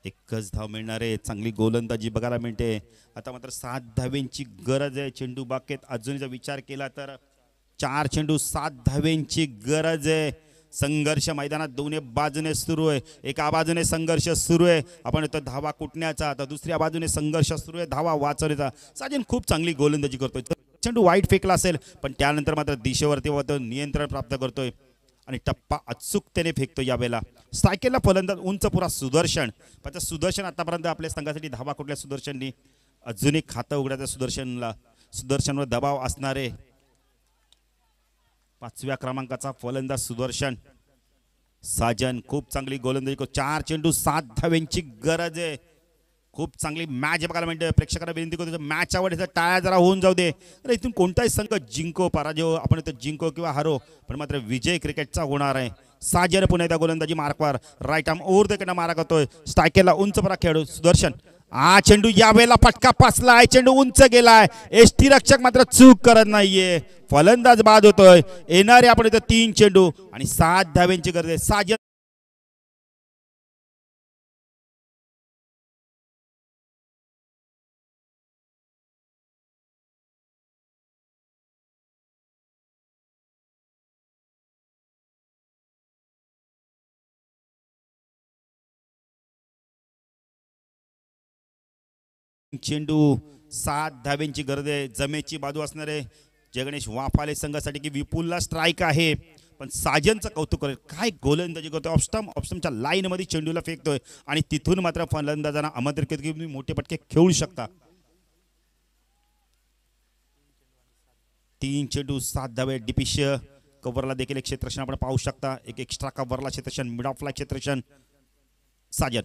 एकच धाव मिळणार आहे. चांगली गोलंदाजी बघायला मिळते. आता मात्र 7 धावेंची गरज आहे. चेंडू बाकेत अजून जर विचार केला तर 4 चेंडू 7 धावेंची गरज आहे. संघर्ष मैदानात दोन्ही बाजूने सुरू आहे. एका बाजूने संघर्ष सुरू आहे आपण तो धावा कुटण्याचा, तर दुसऱ्या बाजूने संघर्ष सुरू आहे धावा वाचवण्याचा. साजन खूप चांगली गोलंदाजी करतोय. चेंडू वाईट फेकला असेल पण त्यानंतर मात्र दिशेवरती नियंत्रण प्राप्त करतोय आणि टप्पा अचूकतेने फेकतो यावेळेला. स्ट्रायकेला फलंदाज उंच पुरा सुदर्शन. पण सुदर्शन आतापर्यंत आपल्या संघासाठी धावा कुठल्या सुदर्शननी अजून एक खातं उघडायचं सुदर्शनवर दबाव असणारे 5व्या क्रमांकाचा फलंदाज सुदर्शन. साजन खूप चांगली गोलंदाजी करतो. 4 चेंडू 7 धावेंची गरज आहे. खूप चांगली मॅच बघायला मिळते. प्रेक्षकांना विनंती करतो मॅच आवडीचा टाळ्या जरा होऊन जाऊ दे. अरे इथून कोणताही संघ जिंको पराजय आपण इथं जिंको किंवा हारो पण मात्र विजय क्रिकेटचा होणार आहे. साजन पुन्हा एकदा गोलंदाजी मार्कवर राईट आर्म ओव्हर द कडे मारा करतोय. स्ट्रायकेला उंच परा खेळू सुदर्शन. हा चेंडू यावेळेला फटका पासलाय. चेंडू उंच गेलाय. एष्टी रक्षक मात्र चूक करत नाहीये. फलंदाज बाद होतोय. येणारे आपण इथं 3 चेंडू आणि 7 धावेंची गरज आहे. साजन चेंडू 7 धावेंची गरज आहे. जमेची बाजू असणारे जगणेश वाफाले संघासाठी की विपुलला स्ट्राईक आहे पण साजनचं कौतुक करेल. काय गोलंदाजी करतोय. ऑप्स्टमच्या लाईनमध्ये चेंडूला फेकतोय आणि तिथून मात्र फलंदाजांना आमंत्रित करतो की तुम्ही मोठे पटके खेळू शकता. 3 चेंडू 7 धावे. डिपिश कव्हरला देखील एक क्षेत्ररक्षण आपण पाहू शकता. एक एक्स्ट्रा कव्हरला क्षेत्ररक्षण मिड ऑफला क्षेत्ररक्षण साजन.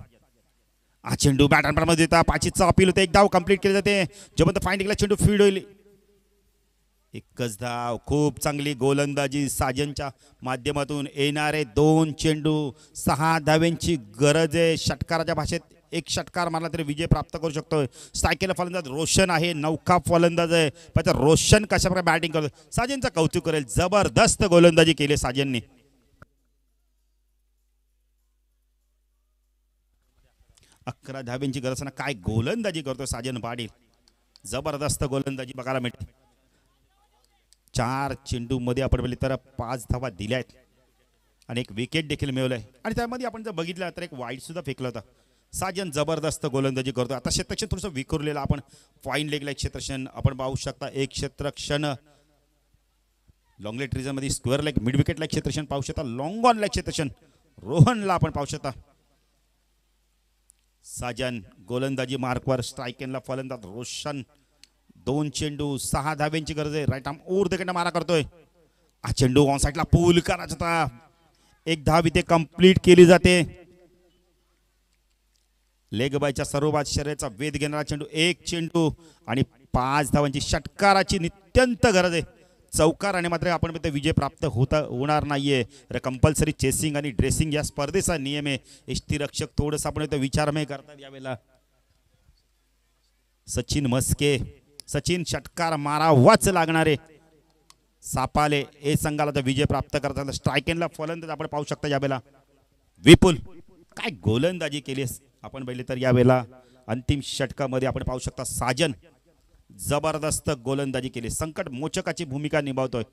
हा चेंडू बॅटरमध्ये देता 5चा अपील होते. एक धाव कंप्लीट केली जाते. जोपर्यंत फाइंडिंगला चेंडू फील्ड होईल. एकच धाव. खूप चांगली गोलंदाजी साजनच्या माध्यमातून. येणारे 2 चेंडू 6 धावेंची गरज आहे. षटकाराच्या भाषेत एक षटकार मारला तरी विजय प्राप्त करू शकतोय. स्ट्रायकेला फलंदाज रोशन आहे. नौका फलंदाज आहे पण रोशन कशाप्रकारे बॅटिंग करतो. साजनचं कौतुक करेल. जबरदस्त गोलंदाजी केली साजनने. 11 धावेंची गरज असताना काय गोलंदाजी करतो साजन पाटील. जबरदस्त गोलंदाजी बघायला मिळते. 4 चेंडू मध्ये आपण बघितलं तर 5 धावा दिल्या आहेत आणि एक विकेट देखील मिळवलंय आणि त्यामध्ये आपण जर बघितलं तर एक वाईट सुद्धा फेकलं होतं. साजन जबरदस्त गोलंदाजी करतो. आता क्षेत्ररक्षण थोडंसं विखुरलेलं आपण फाईन लेगला एक क्षेत्ररक्षण आपण पाहू शकता. एक क्षेत्ररक्षण लॉंगलेट रिजन मध्ये स्क्वेअर लेग मिड विकेटला एक क्षेत्ररक्षण पाहू शकता. लॉंग ऑन लेग क्षेत्ररक्षण रोहनला आपण पाहू शकता. साजन गोलंदाजी मार्कवर. स्ट्रायकेनला फलंदाज रोशन. 2 चेंडू 6 धावेंची गरज आहे. राईट आर्म ओव्हर द कडे मारा करतोय. हा चेंडू ऑन साईडला पूल करायचा होता. एक धाव इथे कंप्लीट केली जाते. लेग बायच्या सर्व शर्यतीचा वेध घेणारा चेंडू. 1 चेंडू आणि 5 धावांची षटकाराची नित्यंत गरज आहे. चौकाराने मात्र आपण विजय प्राप्त होणार नाहीये. कंपल्सरी चेसिंग आणि ड्रेसिंग या स्पर्धेचा नियम आहे. एष्टी रक्षक थोडंसं आपण विचारमय करतात यावेळेला. सचिन मस्के. सचिन षटकार मारावाच लागणारे. सापाले ए संघाला तर विजय प्राप्त करतात. स्ट्रायकेनला फलंदाज आपण पाहू शकता यावेळेला. विपुल काय गोलंदाजी केली आपण बघितले तर यावेळेला. अंतिम षटकामध्ये आपण पाहू शकता साजन जबरदस्त गोलंदाजी केली. संकट मोचकाची भूमिका निभावतोय.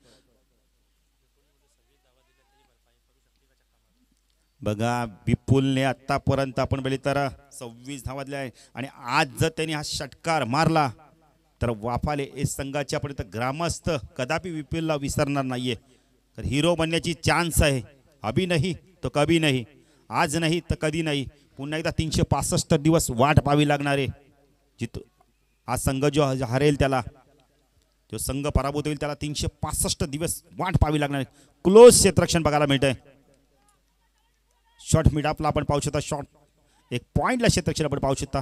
बघा विपुलने आतापर्यंत आपण बघितले तर 26 धावा दिल्या आहे आणि आज जर त्यांनी हा षटकार मारला तर वाफाले ए संघाचे आपण ग्रामस्थ कदापि विपुलला विसरणार नाहीये. तर हिरो बनण्याची चान्स आहे. अभी नाही तो कभी नाही, आज नाही तर कधी नाही. पुन्हा एकदा 365 दिवस वाट पाहावी लागणार आहे. जिथं हा संघ जो हरेल त्याला, जो संघ पराभूत होईल त्याला 365 दिवस वाट पाहावी लागणार आहे. क्लोज क्षेत्ररक्षण बघायला मिळतंय. शॉट मिड आपला आपण पाहू शकता. शॉट एक पॉइंटला क्षेत्ररक्षण आपण पाहू शकता.